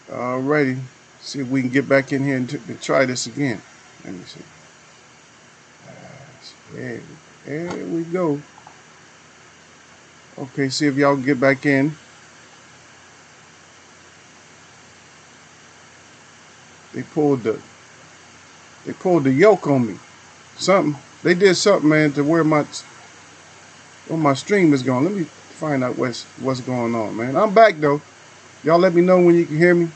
Alrighty. See if we can get back in here and try this again. Let me see. There, there we go. Okay, see if y'all can get back in. They pulled the yoke on me. Something. They did something, man, to where my stream is going. Let me find out what's going on, man. I'm back though. Y'all let me know when you can hear me.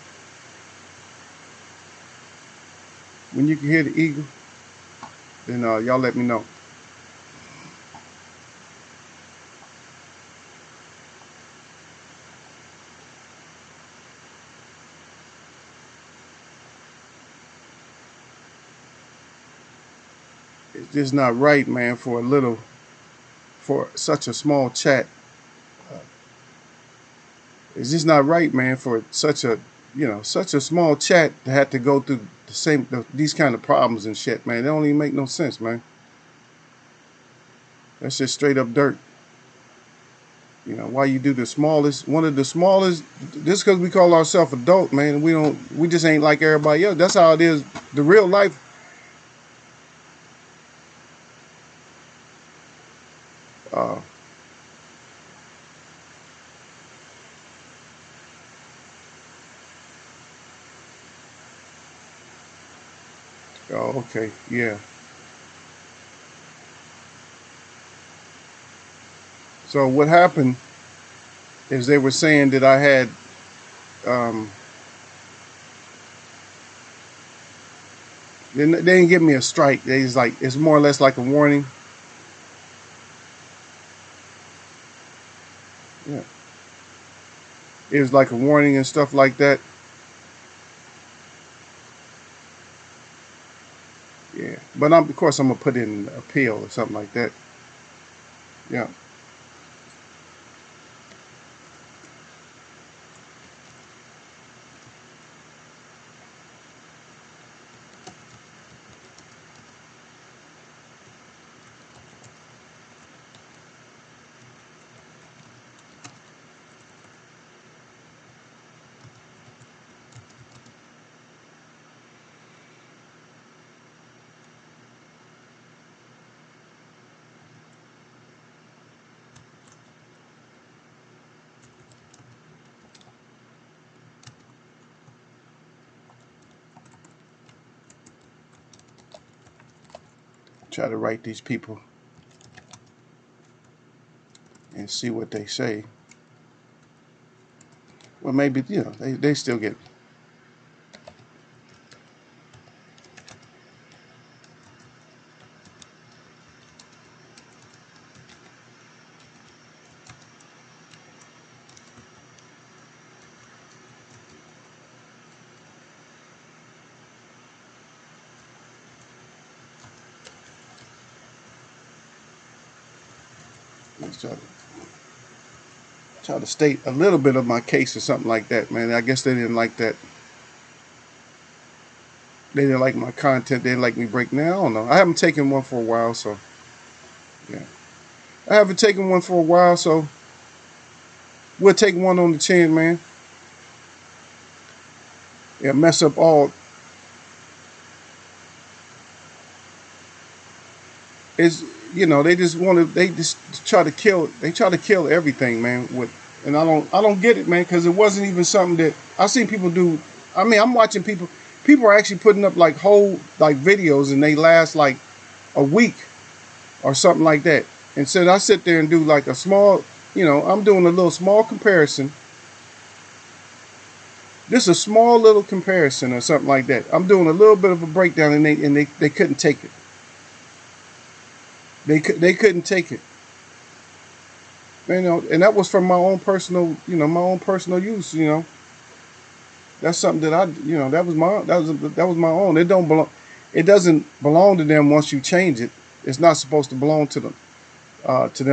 When you can hear the eagle, then y'all let me know. It's just not right, man, for such a small chat. It's just not right, man, for such a small chat to have to go through these kind of problems and shit, man. It don't even make no sense, man. That's just straight up dirt. Why you do one of the smallest, just because we call ourselves adult, man, we just ain't like everybody else. That's how it is. The real life. Uh, oh, okay, yeah. So what happened is they were saying that I had, um, they didn't give me a strike. It's more or less like a warning. Yeah, it was like a warning and stuff like that. Yeah, but of course I'm gonna put in an appeal or something like that. Yeah. Try to write these people and see what they say. Well, maybe they still get. Let's try to state a little bit of my case or something like that, man. I guess they didn't like that. They didn't like my content. They didn't like me breaking down. I don't know. I haven't taken one for a while, so yeah. I haven't taken one for a while, so we'll take one on the chin, man. Yeah, mess up all. Is they just want to. They just try to kill. They try to kill everything, man. And I don't get it, man, because it wasn't even something that I seen people do. I mean, I'm watching people. People are actually putting up like whole like videos, and they last like a week or something like that. And so I sit there and do like a small, I'm doing a little small comparison. Just a small little comparison or something like that. I'm doing a little bit of a breakdown, and they couldn't take it. They couldn't take it. And that was from my own personal, my own personal use. That's something that that was my own. It doesn't belong to them once you change it. It's not supposed to belong to them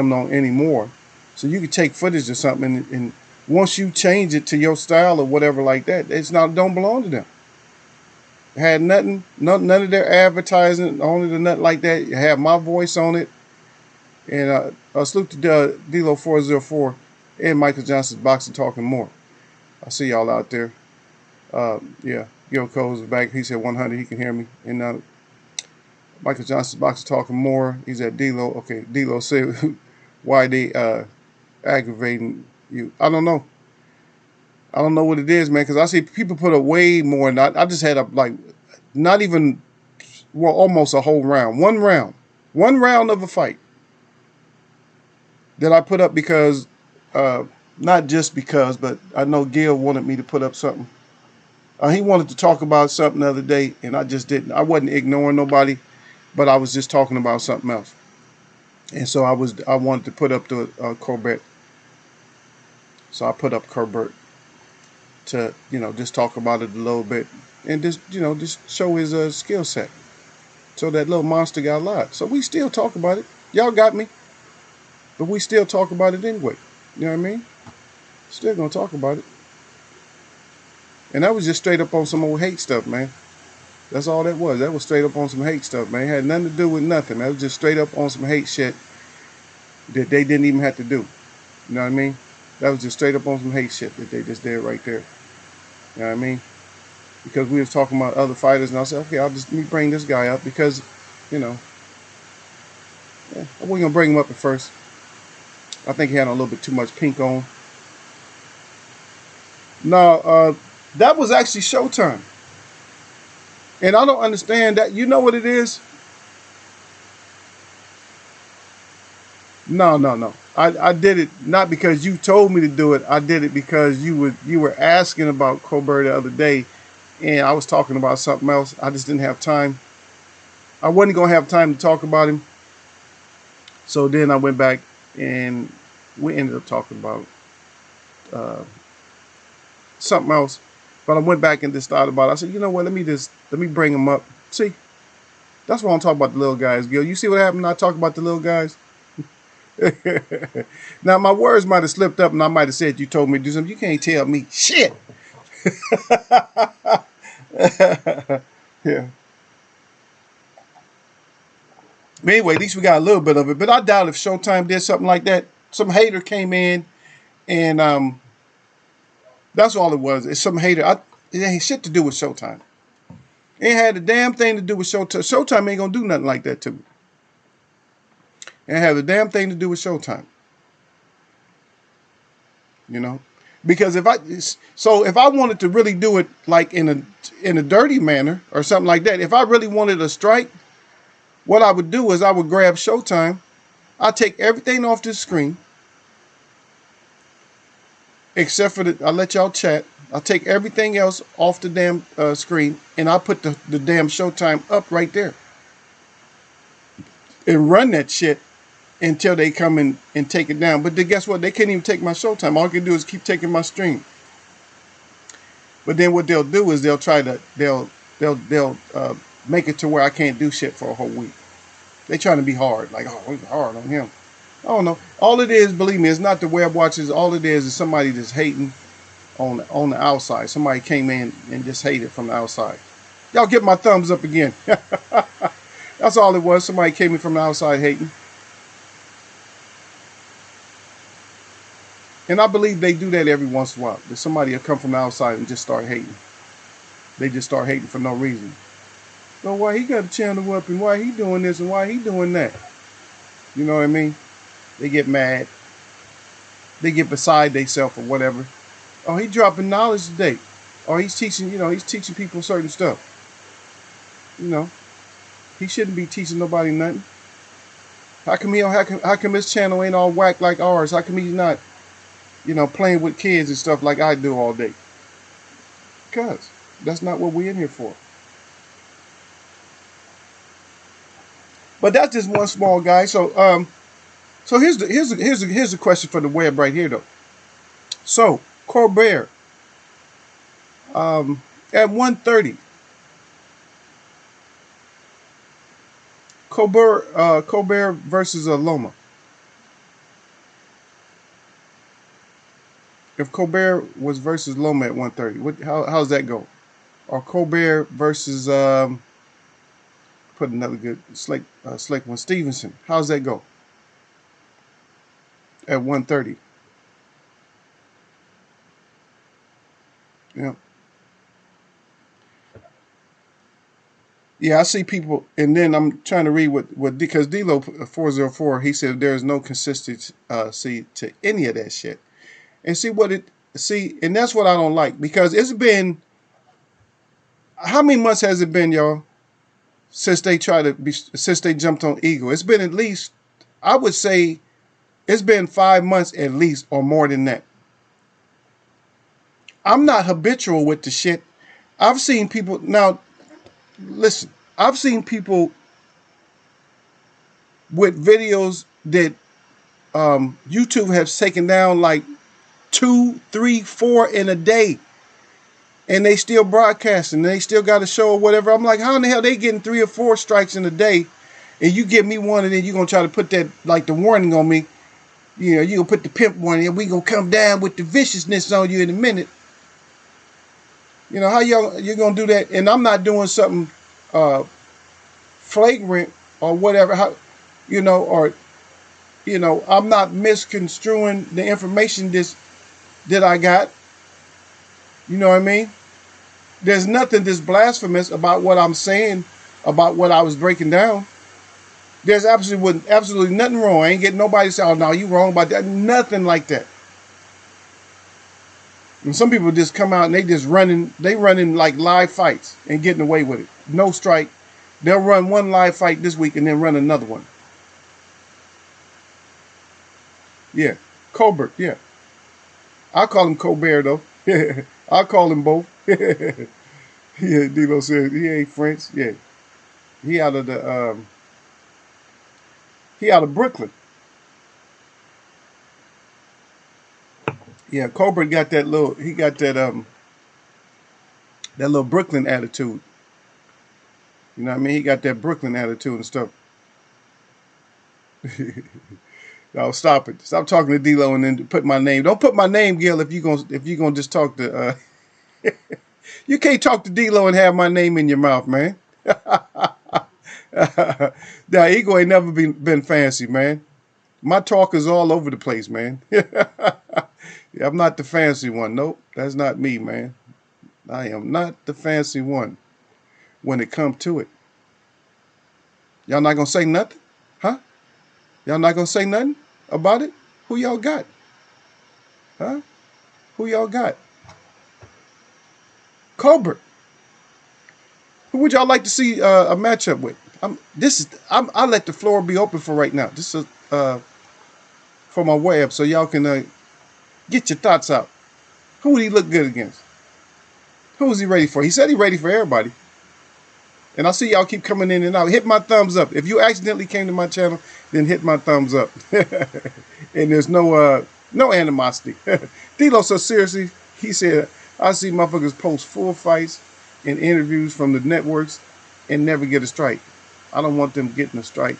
no anymore. So you can take footage or something, and once you change it to your style or whatever like that, don't belong to them. It had none of their advertising, only the nothing like that. You have my voice on it, and salute to D-Lo 404 and Michael Johnson's Boxing Talking More. I see y'all out there. Yeah, Gil Cole's back. He said 100. He can hear me. And Michael Johnson's box is talking more. He's at D-Lo. Okay, D-Lo said why they aggravating you. I don't know. I don't know what it is, man, because I see people put up way more. And I just had up like not even, well, almost a whole round. One round of a fight that I put up because, not just because, but I know Gil wanted me to put up something. He wanted to talk about something the other day, and I just didn't. I wasn't ignoring nobody, but I was just talking about something else. And so I wanted to put up the Corbett. So I put up Corbett to, just talk about it a little bit and just show his skill set. So that little monster got a lot. So we still talk about it. Y'all got me, but we still talk about it anyway. You know what I mean? Still gonna talk about it. And that was just straight up on some old hate stuff, man. That's all that was. That was straight up on some hate stuff, man. It had nothing to do with nothing. That was just straight up on some hate shit that they didn't even have to do. You know what I mean? That was just straight up on some hate shit that they just did right there. You know what I mean? Because we was talking about other fighters, and I said, okay, let me bring this guy up because, yeah, I wasn't gonna bring him up at first. I think he had a little bit too much pink on. No, that was actually Showtime. And I don't understand that. You know what it is? No. I did it not because you told me to do it. I did it because you were asking about Colbert the other day, and I was talking about something else. I just didn't have time. I wasn't gonna have time to talk about him. So then I went back and we ended up talking about something else. But I went back and just thought about it. I said, you know what? Let me bring him up. See, that's why I'm talking about the little guys, Gil. You see what happened when I talk about the little guys? Now my words might have slipped up, and I might have said you told me to do something. You can't tell me shit. Yeah. But anyway, at least we got a little bit of it. But I doubt if Showtime did something like that. Some hater came in, and that's all it was. It's some hater. It ain't shit to do with Showtime. It had a damn thing to do with Showtime. Showtime ain't gonna do nothing like that to me. It had a damn thing to do with Showtime. Because if I wanted to really do it like in a dirty manner or something like that, if I really wanted a strike, what I would do is I would grab Showtime. I take everything off this screen except for I let y'all chat. I'll take everything else off the damn screen, and I'll put the damn Showtime up right there and run that shit until they come in and take it down. But guess what? They can't even take my Showtime. All I can do is keep taking my stream. But then what they'll do is they'll make it to where I can't do shit for a whole week. They trying to be hard, like, oh, we're hard on him. I don't know. All it is, believe me, it's not the web watchers. All it is somebody just hating on the outside. Somebody came in and just hated from the outside. Y'all get my thumbs up again. That's all it was. Somebody came in from the outside hating. And I believe they do that every once in a while. That somebody will come from the outside and just start hating. They just start hating for no reason. So why he got a channel up and why he doing this and why he doing that? You know what I mean? They get mad. They get beside themselves or whatever. Oh, he dropping knowledge today. Or he's teaching, he's teaching people certain stuff. He shouldn't be teaching nobody nothing. How come his channel ain't all whack like ours? How come he's not, playing with kids and stuff like I do all day? Because that's not what we're in here for. But that's just one small guy. So here's the question for the web right here though. So Colbert, at 130, Colbert versus Loma. If Colbert was versus Loma at 130, how's that go? Or Colbert versus put another good slick one, Stevenson. How's that go? At 130. Yeah. Yeah, I see people, and then I'm trying to read what because D-Lo 404, he said there is no consistency to any of that shit. And and that's what I don't like, because it's been, how many months has it been, y'all, since they jumped on Eagle? It's been at least, I would say, it's been 5 months at least, or more than that. I'm not habitual with the shit. I've seen people, now, listen, I've seen people with videos that YouTube has taken down like 2, 3, 4 in a day, and they still broadcasting. They still got a show or whatever. I'm like, how in the hell they getting 3 or 4 strikes in a day, and you give me one, and then you gonna try to put that, like, the warning on me? You know, you gonna put the pimp warning, and we gonna come down with the viciousness on you in a minute. You know how you're gonna do that? And I'm not doing something flagrant or whatever. How, or I'm not misconstruing the information that I got. You know what I mean? There's nothing that's blasphemous about what I'm saying, about what I was breaking down. There's absolutely nothing wrong. I ain't getting nobody to say, "Oh no, you wrong about that." Nothing like that. And some people just come out and they running like live fights and getting away with it. No strike. They'll run one live fight this week and then run another one. Yeah. Colbert, yeah. I call him Colbert though. I call him both. Yeah, D-Lo said he ain't French. Yeah. He out of Brooklyn. Yeah, Colbert got that little that little Brooklyn attitude. You know what I mean? He got that Brooklyn attitude and stuff. No, stop it. Stop talking to D-Lo and then put my name. Don't put my name, Gil, if you gonna just talk to you can't talk to D-Lo and have my name in your mouth, man. Now, ego ain't never been fancy, man. My talk is all over the place, man. Yeah, I'm not the fancy one. Nope, that's not me, man. I am not the fancy one when it comes to it. Y'all not gonna say nothing? Huh? Y'all not gonna say nothing about it? Who y'all got? Huh? Who y'all got? Colbert. Who would y'all like to see a matchup with? I let the floor be open for right now. This is for my web, so y'all can get your thoughts out. Who would he look good against? Who is he ready for? He said he's ready for everybody. And I see y'all keep coming in and out. Hit my thumbs up. If you accidentally came to my channel, then hit my thumbs up. And there's no animosity. D-Lo, so seriously, he said, I see motherfuckers post full fights and interviews from the networks and never get a strike. I don't want them getting a strike.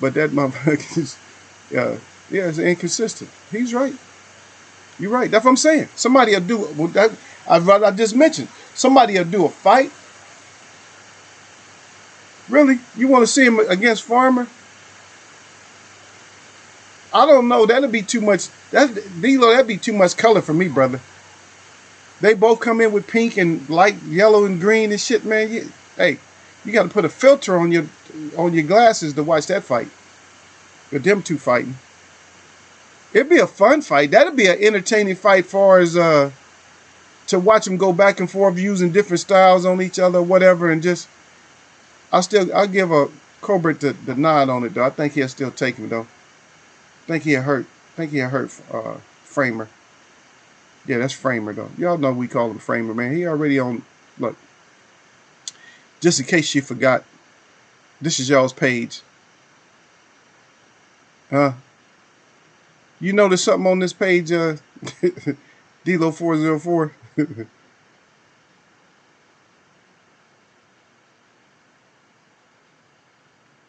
But that motherfucker is, it's inconsistent. He's right. You're right. That's what I'm saying. Somebody will do it. I just mentioned. Somebody will do a fight. Really? You want to see him against Farmer? I don't know. That'd be too much. D-Lo, that'd be too much color for me, brother. They both come in with pink and light yellow and green and shit, man. You got to put a filter on your glasses to watch that fight. With them two fighting. It'd be a fun fight. That'd be an entertaining fight far as to watch them go back and forth using different styles on each other or whatever, and just I'll give a Colbert the nod on it though. I think he'll still take him though. I think he'll hurt Framer. Yeah, that's Framer though. Y'all know we call him Framer, man. He already on. Look, just in case you forgot, this is y'all's page. You notice something on this page, D-Lo 404.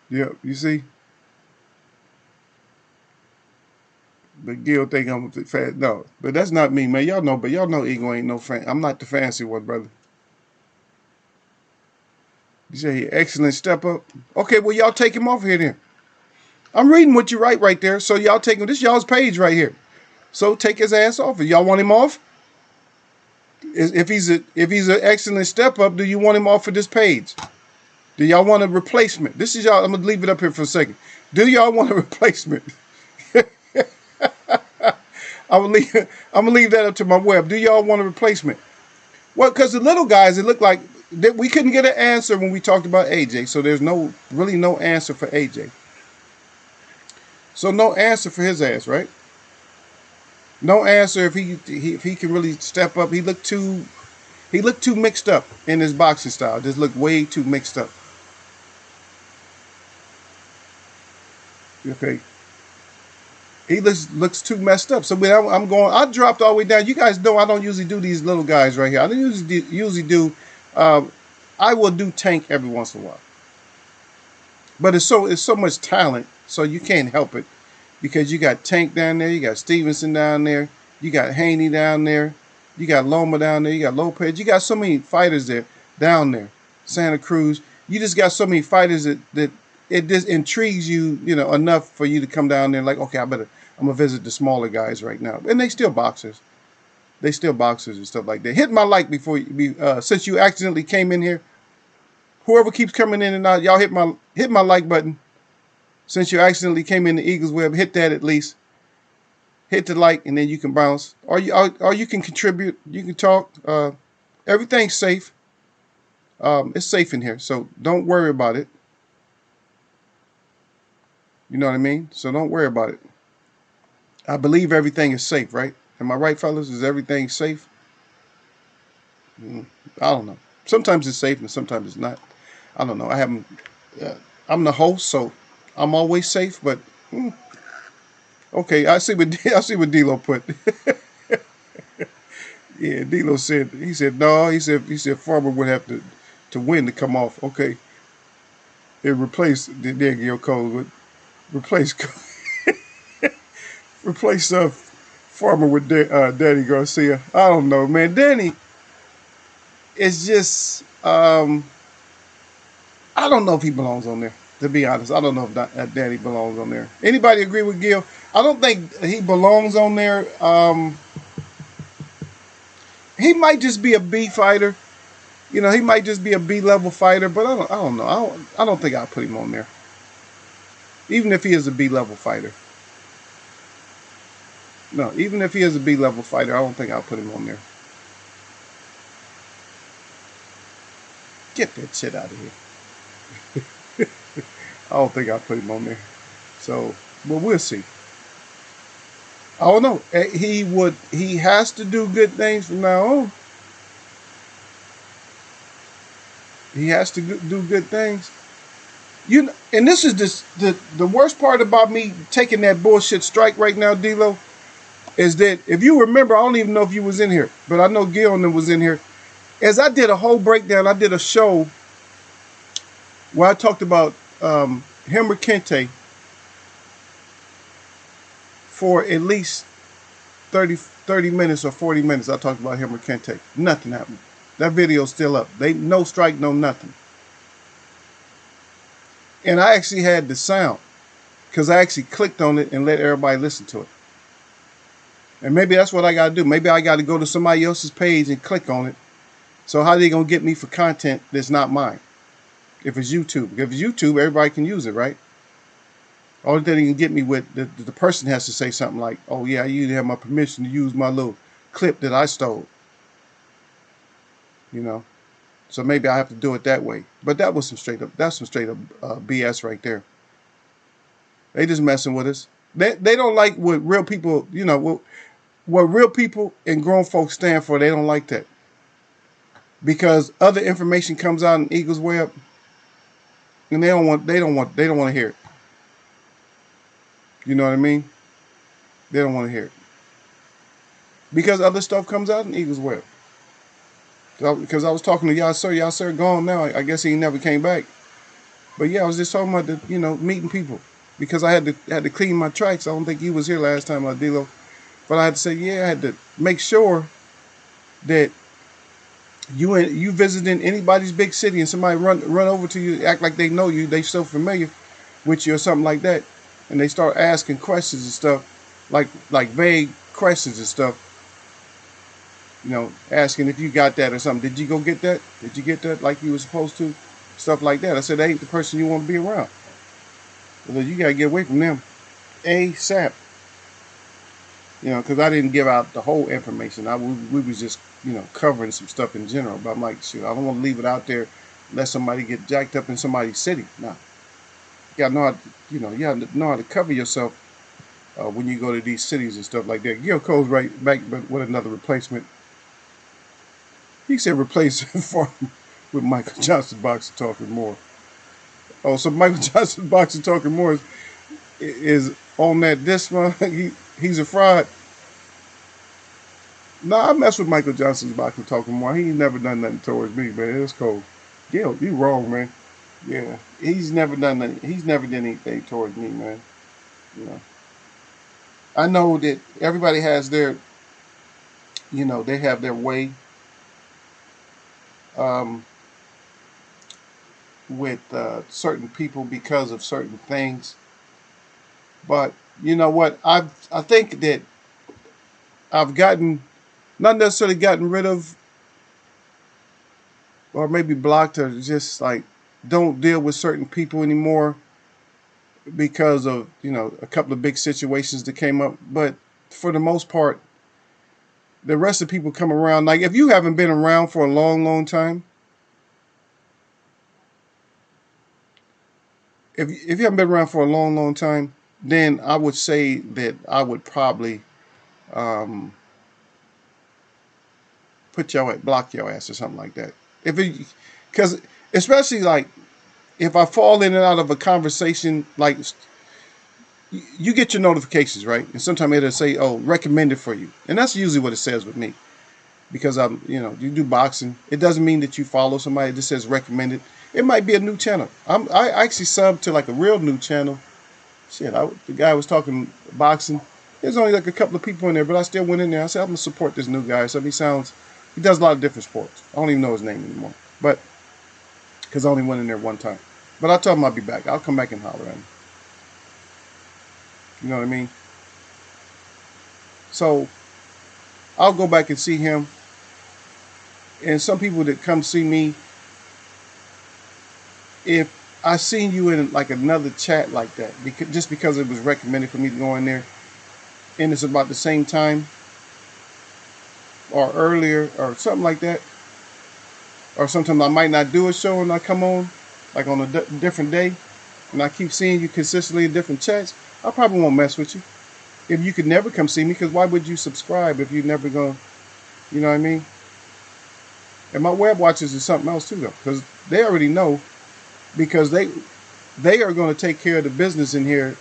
Yep, you see? But Gil think I'm fast. No, but that's not me, man. Y'all know ego ain't no fan. I'm not the fancy one, brother. You say excellent step up. Okay, well y'all take him off here then. I'm reading what you write right there. So y'all take him. This is y'all's page right here. So take his ass off. If y'all want him off, if he's an excellent step up, do you want him off of this page? Do y'all want a replacement? This is y'all. I'm gonna leave it up here for a second. Do y'all want a replacement? I'm gonna leave that up to my web. Do y'all want a replacement? Well, because the little guys, it looked like that we couldn't get an answer when we talked about AJ. So there's really no answer for AJ. So no answer for his ass, right? No answer if he can really step up. He looked too mixed up in his boxing style. Just looked way too mixed up. Okay. He looks too messed up. So when I'm going, I dropped all the way down. You guys know I don't usually do these little guys right here. I don't usually do. I will do Tank every once in a while, but it's so much talent, so you can't help it, because you got Tank down there, you got Stevenson down there, you got Haney down there, you got Loma down there, you got Lopez, you got so many fighters down there. Santa Cruz, you just got so many fighters that it just intrigues you, enough for you to come down there like, okay, I'm gonna visit the smaller guys right now, and they still boxers. They still boxers and stuff like that. Hit my like before since you accidentally came in here. Whoever keeps coming in and out, y'all hit my like button. Since you accidentally came in the Eagles Web, hit that at least. Hit the like, and then you can bounce, or you can contribute. You can talk. Everything's safe. It's safe in here, so don't worry about it. You know what I mean? So don't worry about it. I believe everything is safe, right? Am I right, fellas? Is everything safe? I don't know. Sometimes it's safe and sometimes it's not. I don't know. I'm the host, so I'm always safe. But okay, I see what D-Lo put. Yeah, D-Lo said. He said no. He said Farmer would have to win to come off. Okay, it replaced the Gil Cole with replace Farmer with Danny Garcia. I don't know, man. Danny is just I don't know if he belongs on there. To be honest, I don't know if Danny belongs on there. Anybody agree with Gil? I don't think he belongs on there. He might just be a B fighter. He might just be a B-level fighter. But I don't know. I don't think I'll put him on there. Even if he is a B-level fighter. No, even if he is a B-level fighter, I don't think I'll put him on there. Get that shit out of here. I don't think I'll put him on there. So, but we'll see. I don't know. He has to do good things from now on. He has to do good things. And this is the worst part about me taking that bullshit strike right now, D-Lo, is that if you remember, I don't even know if you was in here, but I know Gil and them was in here. As I did a whole breakdown, I did a show where I talked about Henry Kente for at least 30 minutes or 40 minutes. I talked about Henry Kente. Nothing happened. That video's still up. No strike, no nothing. And I actually had the sound because I actually clicked on it and let everybody listen to it. And maybe that's what I got to do. Maybe I got to go to somebody else's page and click on it. So how are they going to get me for content that's not mine? If it's YouTube. If it's YouTube, everybody can use it, right? Only thing they can get me with, the person has to say something like, oh yeah, you have my permission to use my little clip that I stole. So maybe I have to do it that way. But that's some straight up BS right there. They just messing with us. They don't like what real people, what real people and grown folks stand for. They don't like that. Because other information comes out in Eagles Web, and they don't want to hear it. You know what I mean? They don't want to hear it. Because other stuff comes out in Eagles Web. Because I was talking to Yasser gone now. I guess he never came back. But yeah, I was just talking about meeting people. Because I had to clean my tracks. I don't think he was here last time, D-Lo. But I had to say, yeah, I had to make sure that you visiting anybody's big city and somebody run over to you, act like they know you, they so familiar with you or something like that, and they start asking questions and stuff, like vague questions and stuff. Asking if you got that or something. Did you go get that? Did you get that like you were supposed to? stuff like that. I said, they ain't the person you want to be around. Because you got to get away from them ASAP. Because I didn't give out the whole information. We was just, covering some stuff in general. But I'm like, shoot, I don't want to leave it out there, let somebody get jacked up in somebody's city. Nah, you got to know how, you got to know how to cover yourself when you go to these cities and stuff like that. Gil Cole's right back with another replacement. He said replace for with Michael Johnson boxing talking more. Oh, so Michael Johnson boxing talking more is on that this one. He's a fraud. No, I mess with Michael Johnson's boxing talking more. He ain't never done nothing towards me, man. It's cold. Gil, you wrong, man. Yeah, he's never done nothing. He's never done anything towards me, man. You know, I know that everybody has their, they have their way um, with certain people because of certain things. But you know what? I think that I've not necessarily gotten rid of, or maybe blocked, or just like don't deal with certain people anymore because of a couple of big situations that came up. But for the most part, the rest of the people come around. Like if you haven't been around for a long, long time, if you haven't been around for a long, long time, then I would say that I would probably um, block your ass or something like that. Because especially like if I fall in and out of a conversation, like you get your notifications, right? And sometimes it'll say, "Oh, recommended for you," and that's usually what it says with me. Because you do boxing. It doesn't mean that you follow somebody. It just says recommended. It might be a new channel. I actually subbed to like a real new channel. Shit, the guy was talking boxing. There's only like a couple of people in there, but I still went in there. I said, I'm gonna support this new guy. So he does a lot of different sports. I don't even know his name anymore, but because I only went in there one time. But I told him I'll be back. I'll come back and holler at him. You know what I mean? So I'll go back and see him. And some people that come see me, if I seen you in like another chat like that, just because it was recommended for me to go in there, and it's about the same time or earlier or something like that, or sometimes I might not do a show and I come on like on a different day, and I keep seeing you consistently in different chats, I probably won't mess with you. If you could never come see me, because why would you subscribe if you're never going to, you know what I mean? And my web watchers is something else too, though, because they already know, because they are going to take care of the business in here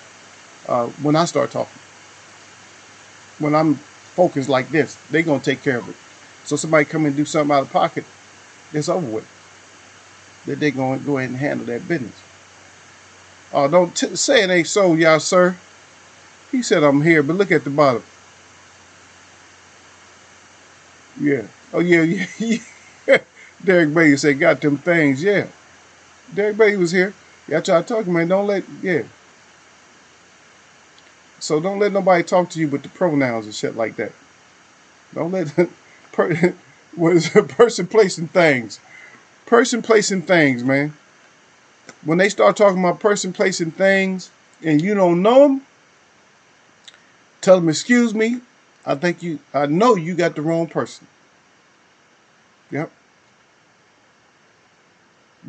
when I start talking. When I'm focused like this, they're going to take care of it. So somebody come and do something out of pocket, it's over with. That they're going to go ahead and handle that business. Oh, don't say it ain't so, y'all, sir. He said I'm here, but look at the bottom. Yeah. Oh, yeah. Derek Bailey said, got them things. Yeah. Derek Bailey was here. Yeah, I tried to talk to him, man. Yeah. So don't let nobody talk to you with the pronouns and shit like that. Don't let what is it? Person placing things. Person placing things, man. When they start talking about person placing things and you don't know them, tell them, excuse me, I know you got the wrong person. Yep.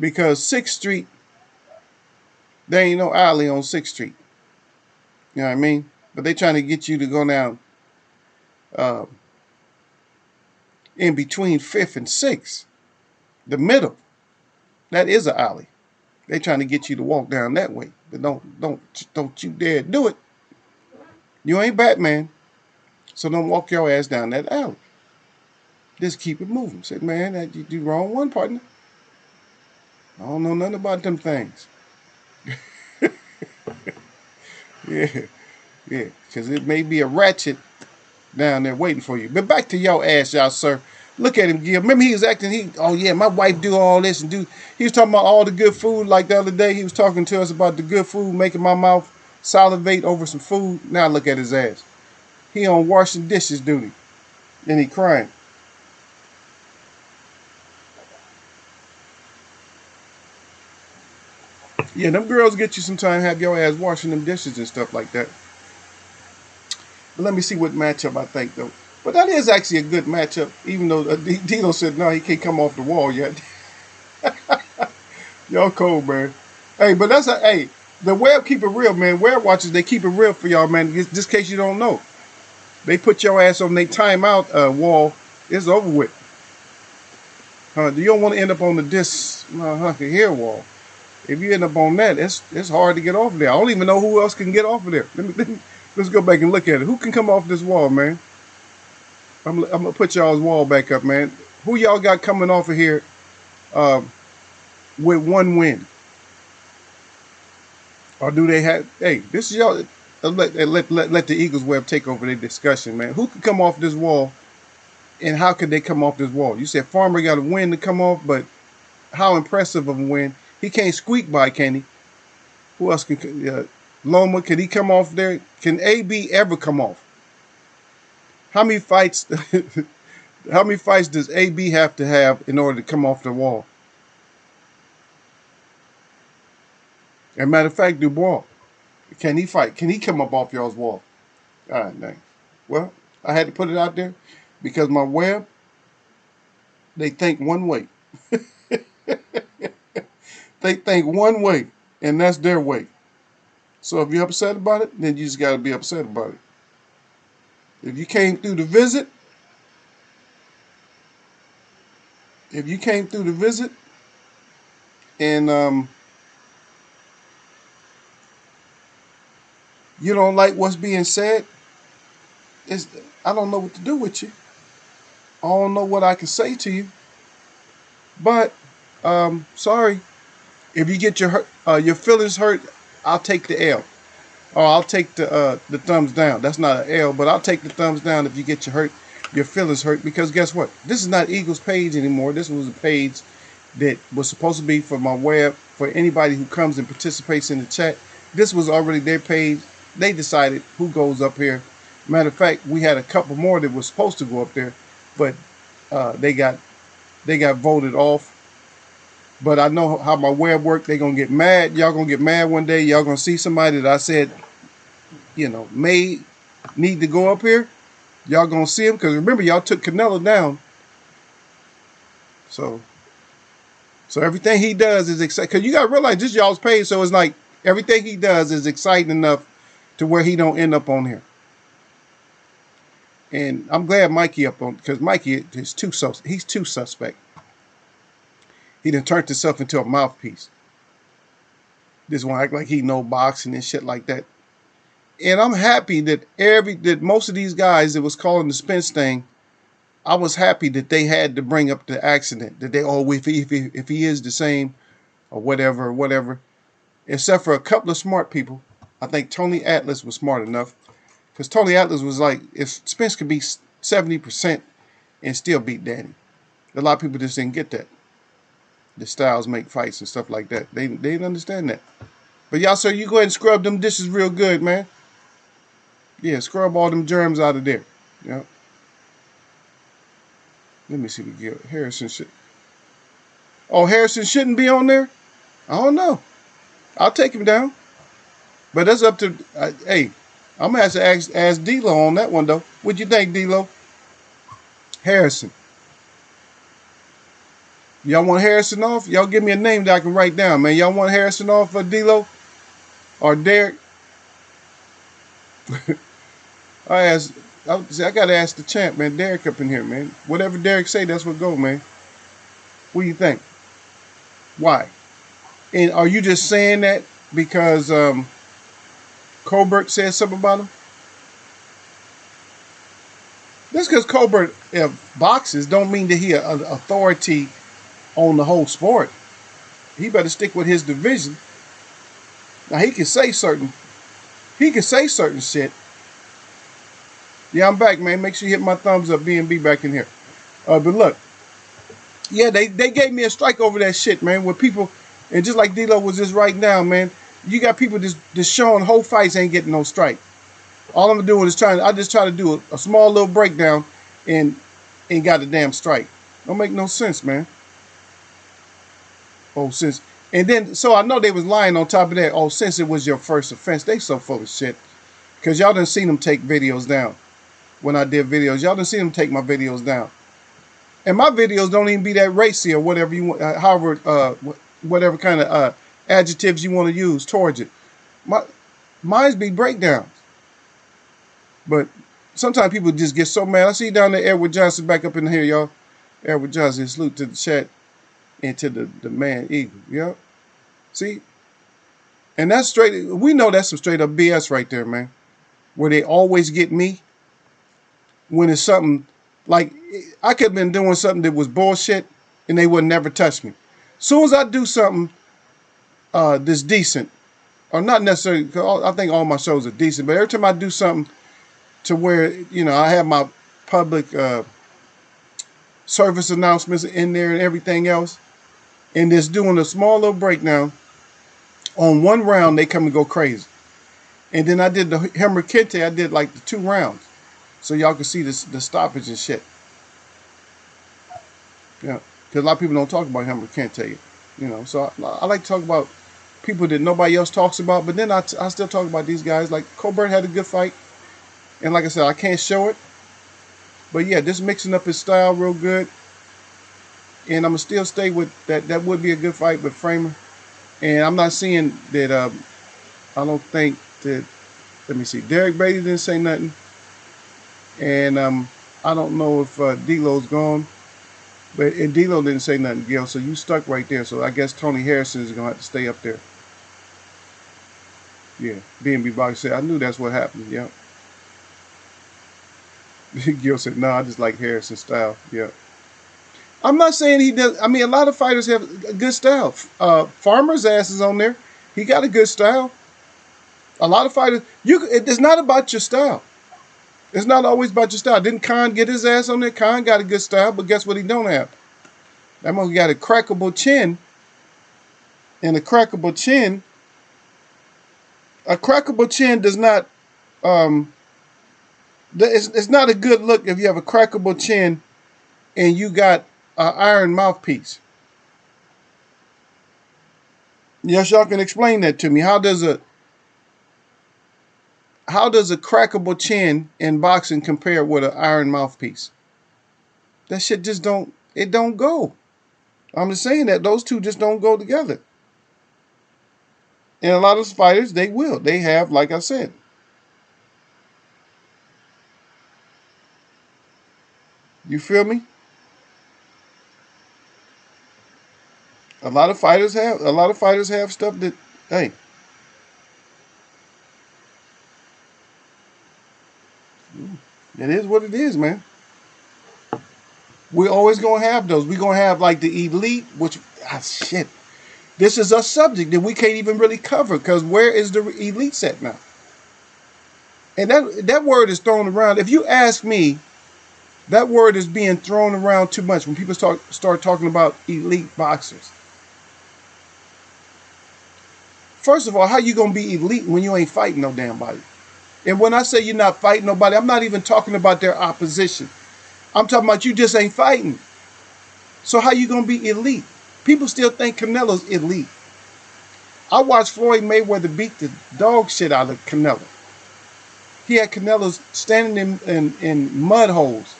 Because 6th Street, there ain't no alley on 6th Street. You know what I mean? But they trying to get you to go down uh, in between 5th and 6th. The middle. That is an alley. They trying to get you to walk down that way. But don't you dare do it. You ain't Batman. So don't walk your ass down that alley. Just keep it moving. Say, man, that you do wrong one, partner. I don't know nothing about them things. Yeah, yeah. Because it may be a ratchet down there waiting for you. But back to your ass, y'all, sir. Look at him, Gil. Remember he was acting, oh yeah, my wife do all this and do. He was talking about all the good food like the other day. He was talking to us about the good food, making my mouth salivate over some food. Now look at his ass. He on washing dishes duty. And he crying. Yeah, them girls get you sometime, have your ass washing them dishes and stuff like that. But let me see what matchup I think though. But that is actually a good matchup, even though Dino said no, he can't come off the wall yet. Y'all cold, man. Hey, but that's a hey. The web keep it real, man. Web watchers, they keep it real for y'all, man. Just in case you don't know, they put your ass on their timeout wall. It's over with. You don't want to end up on the disc here wall. If you end up on that, it's hard to get off there. I don't even know who else can get off of there. Let's go back and look at it. Who can come off this wall, man? I'm gonna put y'all's wall back up, man. Who y'all got coming off of here with one win? Or do they have? Hey, this is y'all. Let the Eagles web take over their discussion, man. Who could come off this wall, and how could they come off this wall? You said Farmer got a win to come off, but how impressive of a win? He can't squeak by, can he? Who else can? Loma, can he come off there? Can AB ever come off? How many fights? How many fights does AB have to have in order to come off the wall? As a matter of fact, Dubois, can he fight? Can he come up off y'all's wall? All right, dang. Well, I had to put it out there because my web, they think one way. They think one way, and that's their way. So if you're upset about it, then you just got to be upset about it. If you came through the visit, and you don't like what's being said, I don't know what to do with you. I don't know what I can say to you. But sorry, if you get your feelings hurt, I'll take the L. Or I'll take the thumbs down. That's not an L, but I'll take the thumbs down if you get your feelings hurt. Because guess what? This is not Eagles page anymore. This was a page that was supposed to be for my web, for anybody who comes and participates in the chat. This was already their page. They decided who goes up here. Matter of fact, we had a couple more that were supposed to go up there, but they got voted off. But I know how my web work. They're going to get mad. Y'all going to get mad one day. Y'all going to see somebody that I said, may need to go up here. Y'all going to see him. Because remember, y'all took Canelo down. So everything he does is exciting. Because you got to realize this y'all's page. So it's like everything he does is exciting enough to where he don't end up on here. And I'm glad Mikey up on, because Mikey is he's too suspect. He done turned himself into a mouthpiece. This one act like he know boxing and shit like that. And I'm happy that most of these guys that was calling the Spence thing, I was happy that they had to bring up the accident. That if he is the same or whatever. Except for a couple of smart people. I think Tony Atlas was smart enough. Because Tony Atlas was like, if Spence could be 70% and still beat Danny. A lot of people just didn't get that. The styles make fights and stuff like that. They didn't understand that. But y'all, sir, you go ahead and scrub them dishes real good, man. Yeah, scrub all them germs out of there. Yeah. Let me see what we get. Harrison shit. Oh, Harrison shouldn't be on there? I don't know. I'll take him down. But that's up to, hey, I'm going to have to ask D-Lo on that one, though. What'd you think, D-Lo? Harrison. Y'all want Harrison off? Y'all give me a name that I can write down, man. Y'all want Harrison off for D-Lo? Or Derek? I got to ask the champ, man. Derek up in here, man. Whatever Derek say, that's what go, man. What do you think? Why? And are you just saying that because Colbert said something about him? Just because Colbert boxes don't mean that he an authority on the whole sport. He better stick with his division. Now he can say certain shit. Yeah, I'm back, man. Make sure you hit my thumbs up. B&B back in here. But look, yeah, they gave me a strike over that shit, man. With people, and just like D-Lo was just right now, man. You got people just showing whole fights ain't getting no strike. All I'm doing is I just try to do a small little breakdown and got a damn strike. Don't make no sense, man. Oh, since And then, so I know they was lying on top of that. Oh, since it was your first offense, they so full of shit. Because y'all done seen them take videos down. When I did videos, y'all done seen them take my videos down. And my videos don't even be that racy or whatever you want, however, whatever kind of adjectives you want to use towards it. Mine's be breakdowns. But sometimes people just get so mad. I see down there Edward Johnson back up in here, y'all. Edward Johnson, salute to the chat and to the man Eagle. Yeah. See? And that's straight, we know that's some straight up BS right there, man. Where they always get me when it's something like, I could have been doing something that was bullshit and they would never touch me. Soon as I do something that's decent, or not necessarily, I think all my shows are decent, but every time I do something to where, you know, I have my public service announcements in there and everything else, and just doing a small little breakdown, on one round, they come and go crazy. And then I did the Hammer Kente, I did like the 2 rounds. So y'all can see the stoppage and shit. Yeah, because a lot of people don't talk about Hammer Kente, you know. So I like to talk about people that nobody else talks about, but then I still talk about these guys. Like Colbert had a good fight. And like I said, I can't show it. But yeah, just mixing up his style real good. And I'm going to still stay with that. That would be a good fight with Framer. And I'm not seeing that, I don't think that, let me see, Derek Brady didn't say nothing. And I don't know if D'Lo's gone. But and D'Lo didn't say nothing, Gil. So you stuck right there. So I guess Tony Harrison is going to have to stay up there. Yeah, B&B Box said, I knew that's what happened. Yeah. Gil said, no, I just like Harrison's style. Yeah. I'm not saying he does. I mean, a lot of fighters have a good style. Farmer's ass is on there. He got a good style. A lot of fighters, it's not about your style. It's not always about your style. Didn't Khan get his ass on there? Khan got a good style, but guess what he don't have? That man got a crackable chin. And a crackable chin does not, it's not a good look if you have a crackable chin and you got an iron mouthpiece. Yes, y'all can explain that to me. How does a crackable chin in boxing compare with an iron mouthpiece? That shit just don't go. I'm just saying that those two just don't go together. And a lot of fighters, they will. They have, like I said. You feel me? A lot of fighters have stuff that, hey. It is what it is, man. We're always going to have those. We're going to have like the elite, which, shit. This is a subject that we can't even really cover because where is the elites at now? And that word is thrown around. If you ask me, that word is being thrown around too much when people start talking about elite boxers. First of all, how you going to be elite when you ain't fighting no damn body? And when I say you're not fighting nobody, I'm not even talking about their opposition. I'm talking about you just ain't fighting. So how you going to be elite? People still think Canelo's elite. I watched Floyd Mayweather beat the dog shit out of Canelo. He had Canelo's standing in mud holes.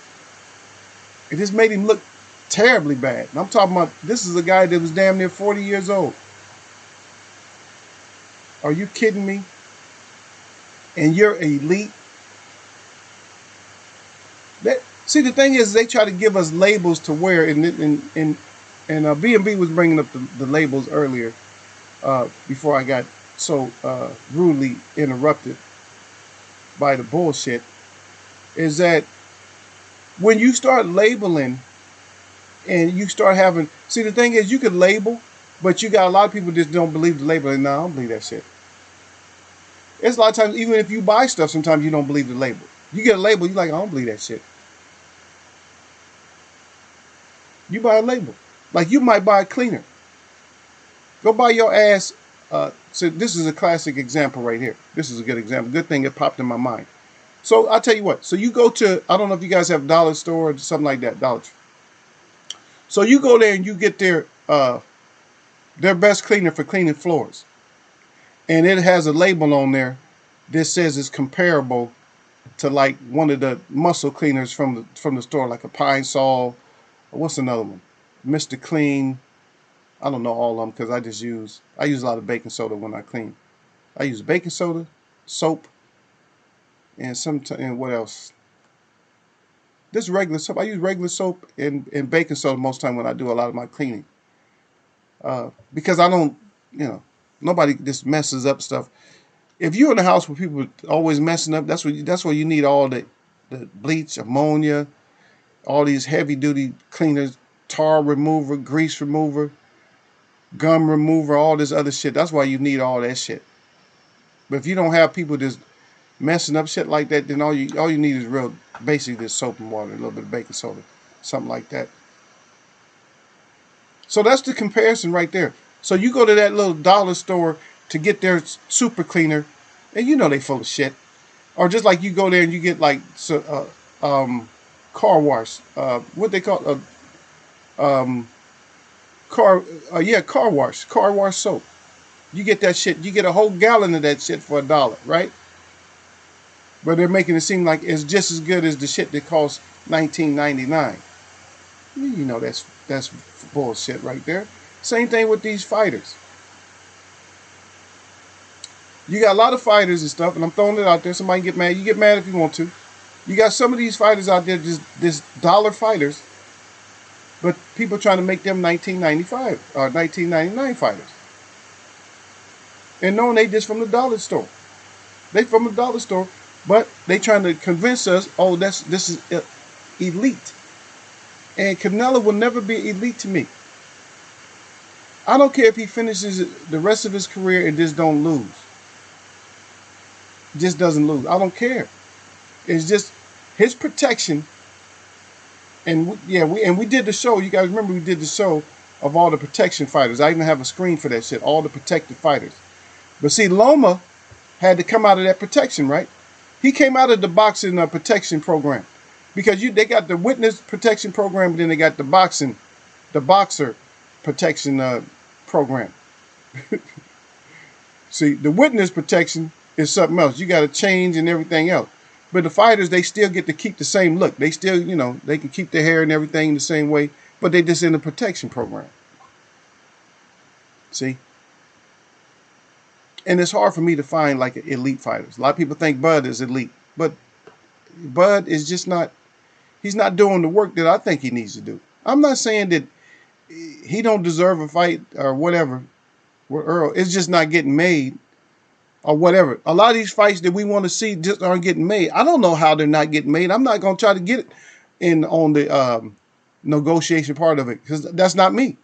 It just made him look terribly bad. And I'm talking about, this is a guy that was damn near 40 years old. Are you kidding me? And you're elite? See, the thing is, they try to give us labels to wear, and B&B was bringing up the labels earlier before I got so rudely interrupted by the bullshit, is that when you start labeling and you start having, see, the thing is, you could label, but you got a lot of people just don't believe the label, and no, I don't believe that shit. It's a lot of times, even if you buy stuff, sometimes you don't believe the label. You get a label, you're like, I don't believe that shit. You buy a label. Like you might buy a cleaner. Go buy your ass. So this is a classic example right here. This is a good example. Good thing it popped in my mind. So I'll tell you what. So you go to, I don't know if you guys have dollar store or something like that, Dollar Tree. So you go there and you get their Their best cleaner for cleaning floors. And it has a label on there that says it's comparable to like one of the muscle cleaners from the store, like a Pine Sol. What's another one? Mr. Clean. I don't know all of them because I use a lot of baking soda when I clean. I use baking soda, soap, and what else? This regular soap. I use regular soap and baking soda most time when I do a lot of my cleaning. Because I don't, you know, nobody just messes up stuff. If you're in a house where people are always messing up, that's where you need all the bleach, ammonia, all these heavy duty cleaners, tar remover, grease remover, gum remover, all this other shit. That's why you need all that shit. But if you don't have people just messing up shit like that, then all you need is real basically just soap and water, a little bit of baking soda, something like that. So that's the comparison right there. So you go to that little dollar store to get their super cleaner, and you know they full of shit. Or just like you go there and you get like car wash, what they call car wash soap. You get that shit. You get a whole gallon of that shit for $1, right? But they're making it seem like it's just as good as the shit that costs $19.99. You know that's bullshit right there. Same thing with these fighters. You got a lot of fighters and stuff, and I'm throwing it out there. Somebody get mad. You get mad if you want to. You got some of these fighters out there, just dollar fighters, but people trying to make them $19.95 or $19.99 fighters. And knowing they just from the dollar store. They from the dollar store, but they trying to convince us, oh, this is elite. And Canelo will never be elite to me. I don't care if he finishes the rest of his career and just don't lose. Just doesn't lose. I don't care. It's just his protection. And we did the show. You guys remember we did the show of all the protection fighters. I even have a screen for that shit. All the protected fighters. But see, Loma had to come out of that protection, right? He came out of the boxing protection program. Because they got the witness protection program, and then they got the boxer protection program. See, the witness protection is something else. You got to change and everything else. But the fighters, they still get to keep the same look. They still, they can keep their hair and everything the same way, but they just in the protection program. See? And it's hard for me to find like elite fighters. A lot of people think Bud is elite, but Bud is just not. He's not doing the work that I think he needs to do. I'm not saying that he don't deserve a fight or whatever with Earl. It's just not getting made or whatever. A lot of these fights that we want to see just aren't getting made. I don't know how they're not getting made. I'm not going to try to get it in on the negotiation part of it because that's not me.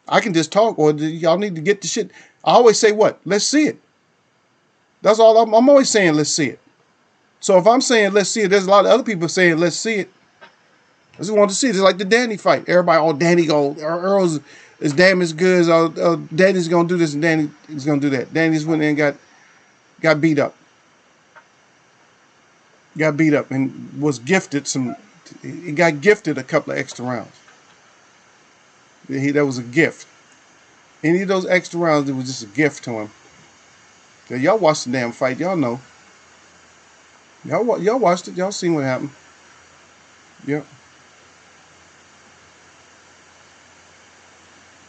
I can just talk, or y'all need to get the shit. I always say what? Let's see it. That's all I'm always saying, let's see it. So if I'm saying let's see it, there's a lot of other people saying let's see it. I just want to see it. It's like the Danny fight. Everybody, oh, Danny Earl's is damn as good as Danny's going to do this and Danny is going to do that. Danny's went in and got beat up. Got beat up and was gifted he got gifted a couple of extra rounds. That was a gift. Any of those extra rounds, it was just a gift to him. Y'all watched the damn fight. Y'all know. Y'all watched it. Y'all seen what happened. Yep.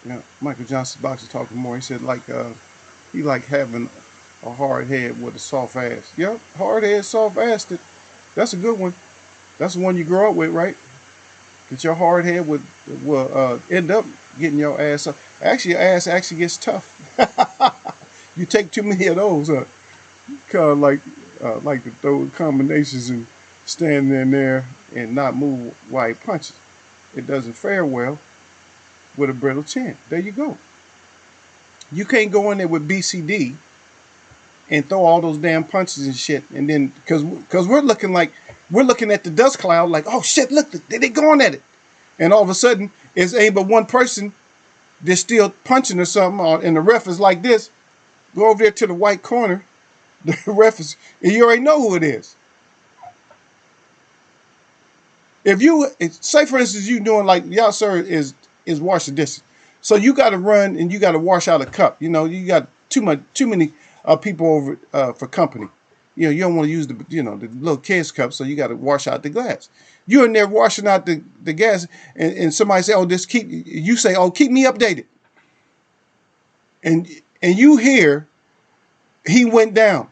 Yeah, Michael Johnson boxer talking more. He said he like having a hard head with a soft ass. Yep, hard head, soft ass. That's a good one. That's the one you grow up with, right? Get your hard head will end up getting your ass up. Actually, your ass actually gets tough. You take too many of those, kind of like to throw combinations and stand in there and not move while he punches. It doesn't fare well with a brittle chin. There you go. You can't go in there with BCD and throw all those damn punches and shit, and then because we're looking at the dust cloud like, oh shit, look, they going at it, and all of a sudden it's ain't but one person that's still punching or something, and the ref is like this. Go over there to the white corner. The ref is, and you already know who it is. If you say, for instance, you doing like y'all sir is wash the dishes. So you got to run and you got to wash out a cup. You know, you got too many people over for company. You know, you don't want to use the the little kids cup, so you got to wash out the glass. You're in there washing out the gas, and somebody say, "Oh, you say, oh, keep me updated," and you hear he went down.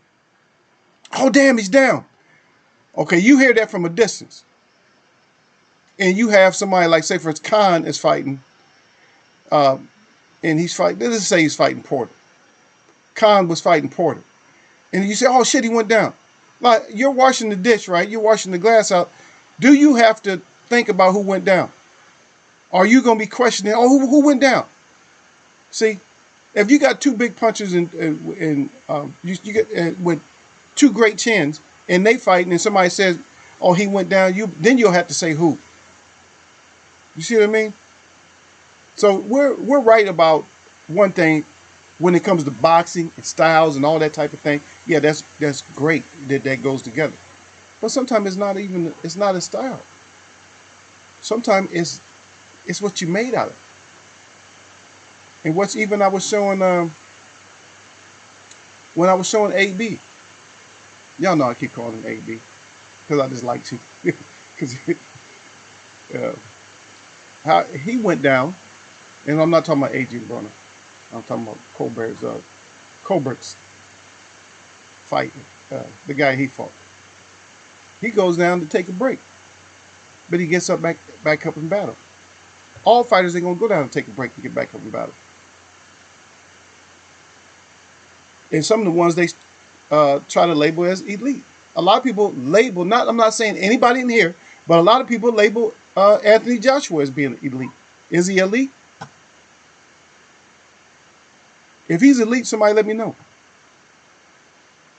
Oh, damn, he's down. Okay, you hear that from a distance, and you have somebody like, say, for instance, Khan is fighting, and he's fighting. Let's say he's fighting Porter. Khan was fighting Porter, and you say, "Oh shit, he went down." Like, you're washing the dish, right? You're washing the glass out. Do you have to think about who went down? Are you going to be questioning, oh, who went down? See, if you got two big punches and you get with two great chins and they fighting and somebody says, oh, he went down, then you'll have to say who. You see what I mean? So we're right about one thing when it comes to boxing and styles and all that type of thing. Yeah, that's great that goes together. But sometimes it's not a style. Sometimes it's what you made out of. And what's even I was showing when I was showing AB. Y'all know I keep calling him AB because I just like to. Because how he went down, and I'm not talking about AJ Brunner. I'm talking about Colbert's fight, the guy he fought. He goes down to take a break, but he gets back up in battle. All fighters ain't gonna go down and take a break and get back up in battle. And some of the ones they try to label as elite. A lot of people label, I'm not saying anybody in here, but a lot of people label Anthony Joshua as being elite. Is he elite? If he's elite, somebody let me know.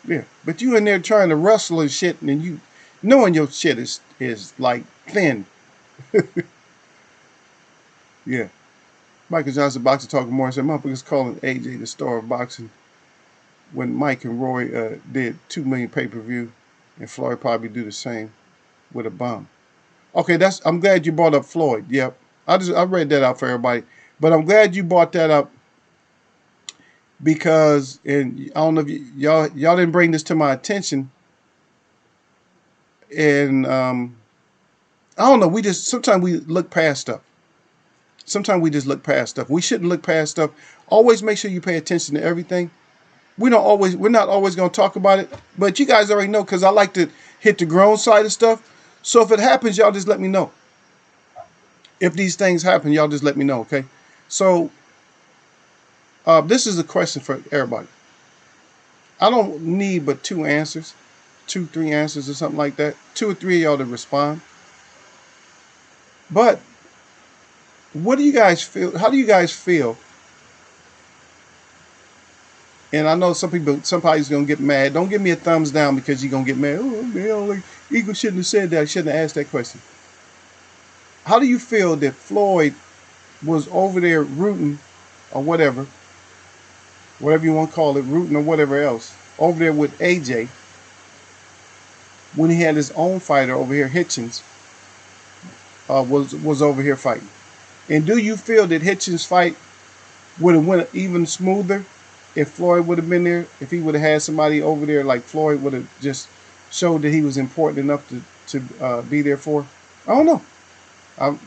Yeah, but you in there trying to wrestle and shit, and you knowing your shit is like thin. Yeah. Michael Johnson, Boxer Talking More, said, motherfuckers calling AJ the star of boxing when Mike and Roy did 2 million pay-per-view, and Floyd probably do the same with a bomb. Okay, I'm glad you brought up Floyd. Yep. I read that out for everybody. But I'm glad you brought that up because, and I don't know if y'all didn't bring this to my attention. And I don't know, sometimes we look past stuff. Sometimes we just look past stuff. We shouldn't look past stuff. Always make sure you pay attention to everything. We're not always going to talk about it, but you guys already know because I like to hit the grown side of stuff. So if it happens, y'all just let me know. If these things happen, y'all just let me know, okay? So this is a question for everybody. I don't need but 2 answers, 2-3 answers or something like that. 2 or 3 of y'all to respond. But what do you guys feel? How do you guys feel? And I know somebody's going to get mad. Don't give me a thumbs down because you're going to get mad. Oh, man, like, Eagle shouldn't have said that. I shouldn't have asked that question. How do you feel that Floyd was over there rooting or whatever you want to call it, rooting or whatever else, over there with AJ when he had his own fighter over here, Hitchens, was over here fighting? And do you feel that Hitchens' fight would have went even smoother if Floyd would have been there, if he would have had somebody over there like Floyd would have just showed that he was important enough to be there for? I don't know.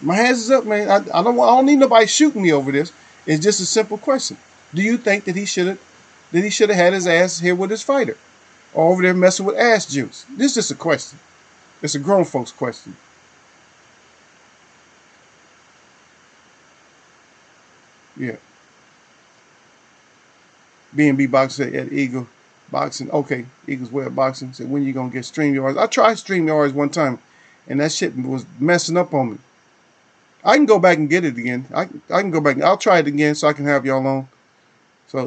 My hands is up, man. I don't need nobody shooting me over this. It's just a simple question. Do you think that he should have had his ass here with his fighter, or over there messing with ass juice? This is just a question. It's a grown folks question. Yeah. B&B Boxing at Eagle Boxing. Okay, Eagles Way of Boxing. Said, when you going to get StreamYards? I tried StreamYards one time, and that shit was messing up on me. I can go back and get it again. I can go back. I'll try it again so I can have y'all on.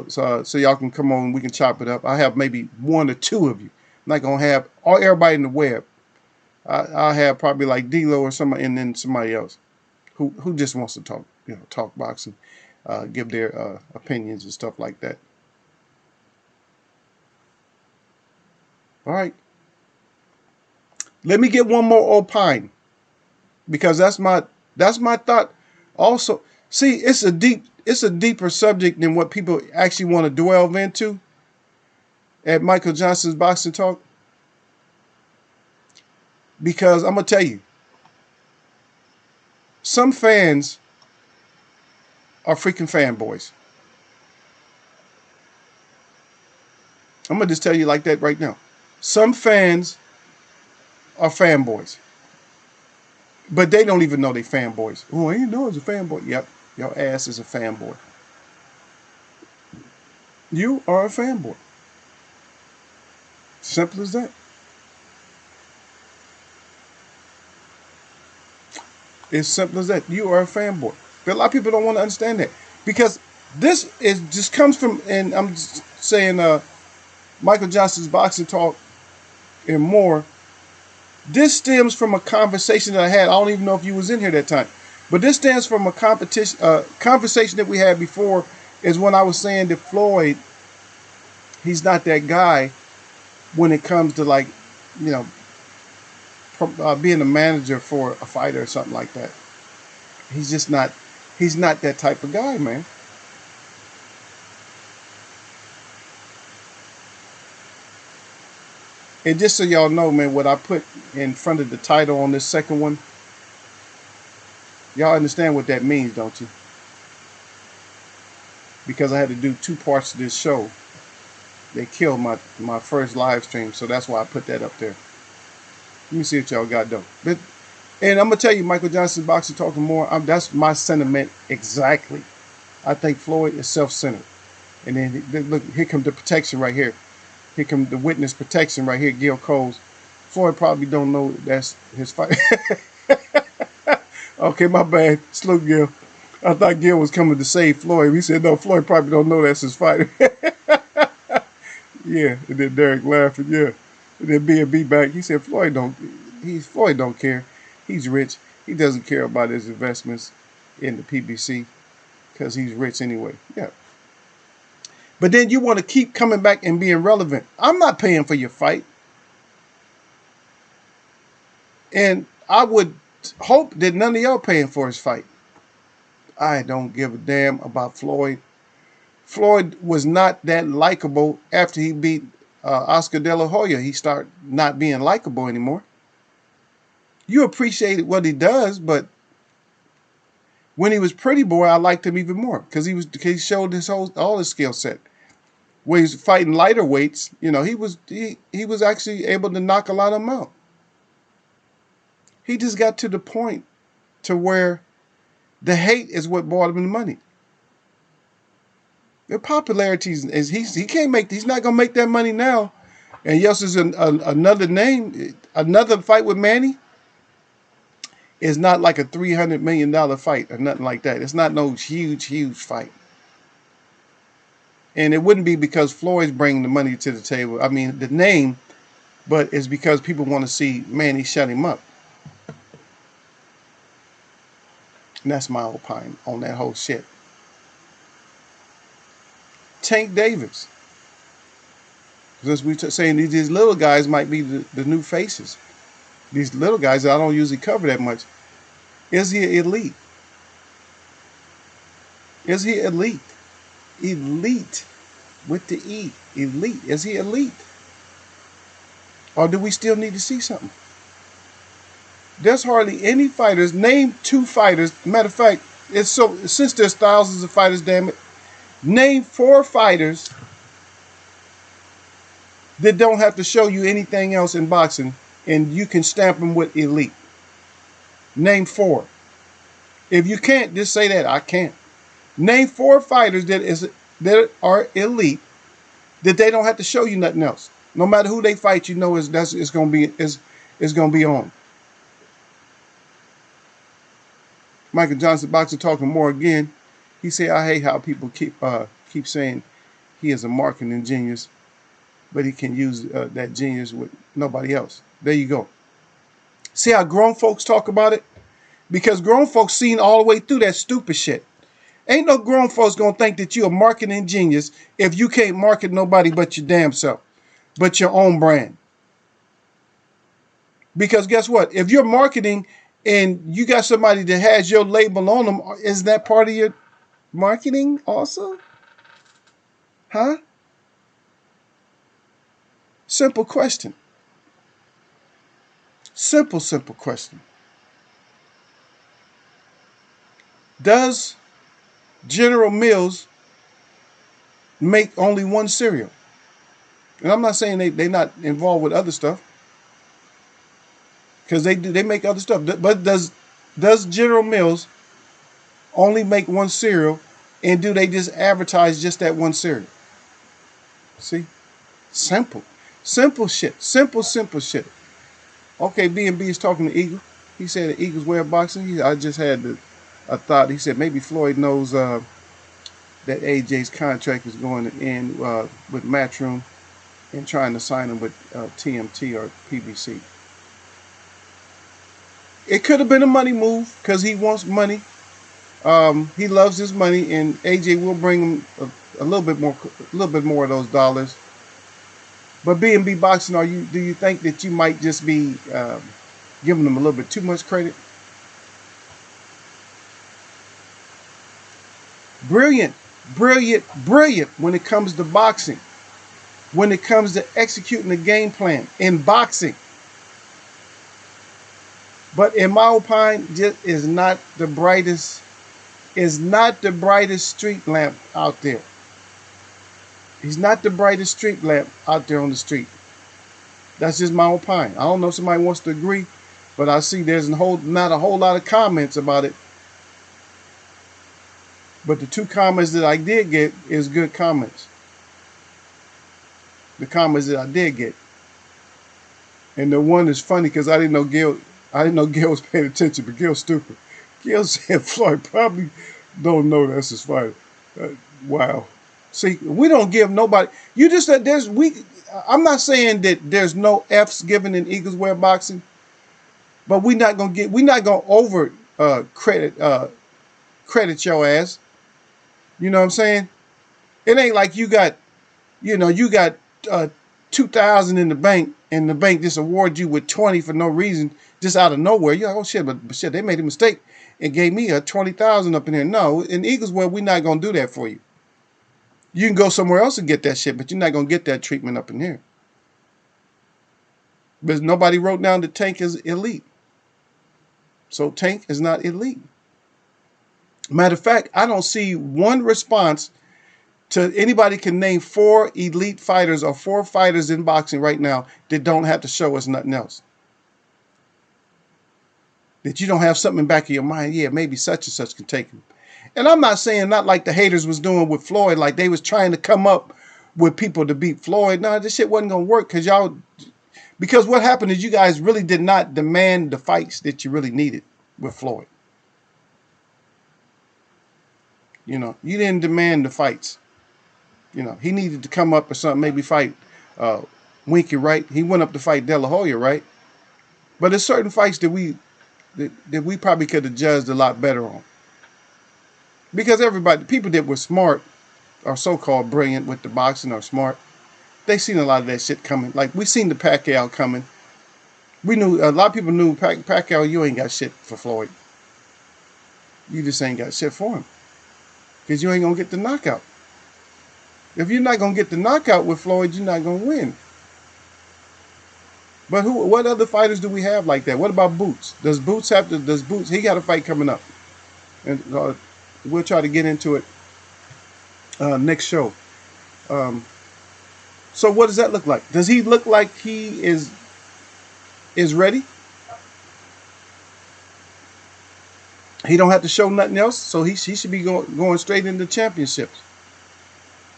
So y'all can come on and we can chop it up. I have maybe 1 or 2 of you. I'm not going to have everybody in the web. I'll have probably like D-Lo or somebody, and then somebody else who just wants to talk boxing, give their opinions and stuff like that. All right. Let me get one more opine, because that's my thought. Also, See, it's a deeper subject than what people actually want to delve into at Michael Johnson's Boxing Talk. Because I'm gonna tell you, some fans are freaking fanboys. I'm gonna just tell you like that right now. Some fans are fanboys, but they don't even know they fanboys. Oh, I didn't know it's a fanboy. Yep, your ass is a fanboy. You are a fanboy. Simple as that. It's simple as that. You are a fanboy. But a lot of people don't want to understand that because this is just comes from, and I'm just saying, Michael Johnson's Boxing Talk and more. This stems from a conversation that I had. I don't even know if you was in here that time, but this stems from a conversation that we had before. Is when I was saying that Floyd, he's not that guy when it comes to, like, you know, being a manager for a fighter or something like that. He's just not. He's not that type of guy, man. And just so y'all know, man, what I put in front of the title on this second one, y'all understand what that means, don't you? Because I had to do 2 parts of this show. They killed my first live stream, so that's why I put that up there. Let me see what y'all got done. And I'm gonna tell you, Michael Johnson Boxing Talking More. That's my sentiment exactly. I think Floyd is self-centered. And then look, here comes the protection right here. Here comes the witness protection right here. Gil Coles. Floyd probably don't know that's his fight. Okay, my bad. Salute, Gil. I thought Gil was coming to save Floyd. He said, no, Floyd probably don't know that's his fighter. Yeah, and then Derek laughing, yeah. And then B&B back, he said, Floyd don't care. He's rich. He doesn't care about his investments in the PBC because he's rich anyway. Yeah. But then you want to keep coming back and being relevant. I'm not paying for your fight. And I would hope that none of y'all paying for his fight. I don't give a damn about Floyd. Floyd was not that likable after he beat Oscar De La Hoya. He started not being likable anymore. You appreciate what he does, but when he was Pretty Boy, I liked him even more because he showed all his skill set. When he's fighting lighter weights, you know, he was actually able to knock a lot of them out. He just got to the point to where the hate is what brought him the money. The popularity is he's not gonna make that money now. And yes, is another name, another fight with Manny is not like a $300 million fight or nothing like that. It's not no huge fight. And it wouldn't be because Floyd's bringing the money to the table. I mean, the name, but it's because people want to see Manny shut him up. And that's my opinion on that whole shit. Tank Davis. Because we're saying these little guys might be the new faces. These little guys that I don't usually cover that much. Is he elite? Is he elite? Elite with the E. Elite. Is he elite? Or do we still need to see something? There's hardly any fighters. Name 2 fighters. Matter of fact, since there's thousands of fighters, damn it. Name 4 fighters that don't have to show you anything else in boxing, and you can stamp them with elite. Name 4. If you can't, just say that I can't. Name 4 fighters that are elite, that they don't have to show you nothing else. No matter who they fight, you know it's gonna be on. Michael Johnson Boxing Talking More again. He said, I hate how people keep saying he is a marketing genius, but he can use that genius with nobody else. There you go. See how grown folks talk about it? Because grown folks seen all the way through that stupid shit. Ain't no grown folks gonna think that you're a marketing genius if you can't market nobody but your damn self, but your own brand. Because guess what? If you're marketing and you got somebody that has your label on them, is that part of your marketing also? Huh? Simple question. Simple question. Does General Mills make only one cereal? And I'm not saying they're not involved with other stuff, because they make other stuff. But does General Mills only make one cereal, and do they just advertise just that one cereal? See, simple, simple shit, simple shit. Okay, B&B is talking to Eagle. He said the Eagles wear boxing. I just had a thought. He said maybe Floyd knows that AJ's contract is going to end with Matchroom, and trying to sign him with TMT or PBC. It could have been a money move because he wants money. He loves his money, and AJ will bring him a little bit more of those dollars. But B&B Boxing, do you think that you might just be giving them a little bit too much credit? Brilliant when it comes to boxing. When it comes to executing the game plan in boxing. But in my opinion, just is not the brightest street lamp out there. He's not the brightest street lamp out there on the street. That's just my opinion. I don't know if somebody wants to agree, but I see there's not a whole lot of comments about it. But the 2 comments that I did get is good comments. The comments that I did get. And the one is funny because I didn't know Gil was paying attention, but Gil's stupid. Gil said Floyd probably don't know that's his fighter. Wow. See, we don't give nobody. You just said I'm not saying that there's no F's given in Eagles wear boxing, but we're not gonna over credit your ass. You know what I'm saying? It ain't like you got 2,000 in the bank, and the bank just award you with 20 for no reason, just out of nowhere. You're like, oh shit, but shit, they made a mistake and gave me a 20,000 up in here. No, in Eagles wear, we're not gonna do that for you. You can go somewhere else and get that shit, but you're not gonna get that treatment up in here. Because nobody wrote down that Tank is elite. So Tank is not elite. Matter of fact, I don't see one response to anybody can name 4 elite fighters or 4 fighters in boxing right now that don't have to show us nothing else. That you don't have something in the back of your mind, yeah, maybe such and such can take him. And I'm not saying not like the haters was doing with Floyd, like they was trying to come up with people to beat Floyd. No, this shit wasn't going to work because what happened is you guys really did not demand the fights that you really needed with Floyd. You know, you didn't demand the fights. You know, he needed to come up or something, maybe fight Winky, right? He went up to fight De La Hoya, right? But there's certain fights that we probably could have judged a lot better on. Because people that were smart or so-called brilliant with the boxing or smart, they seen a lot of that shit coming. Like, we seen the Pacquiao coming. We knew, a lot of people knew, Pacquiao, you ain't got shit for Floyd. You just ain't got shit for him. Because you ain't going to get the knockout. If you're not going to get the knockout with Floyd, you're not going to win. But what other fighters do we have like that? What about Boots? Does Boots, he got a fight coming up. And we'll try to get into it next show. So what does that look like? Does he look like he is ready? He don't have to show nothing else, so he should be going straight into championships.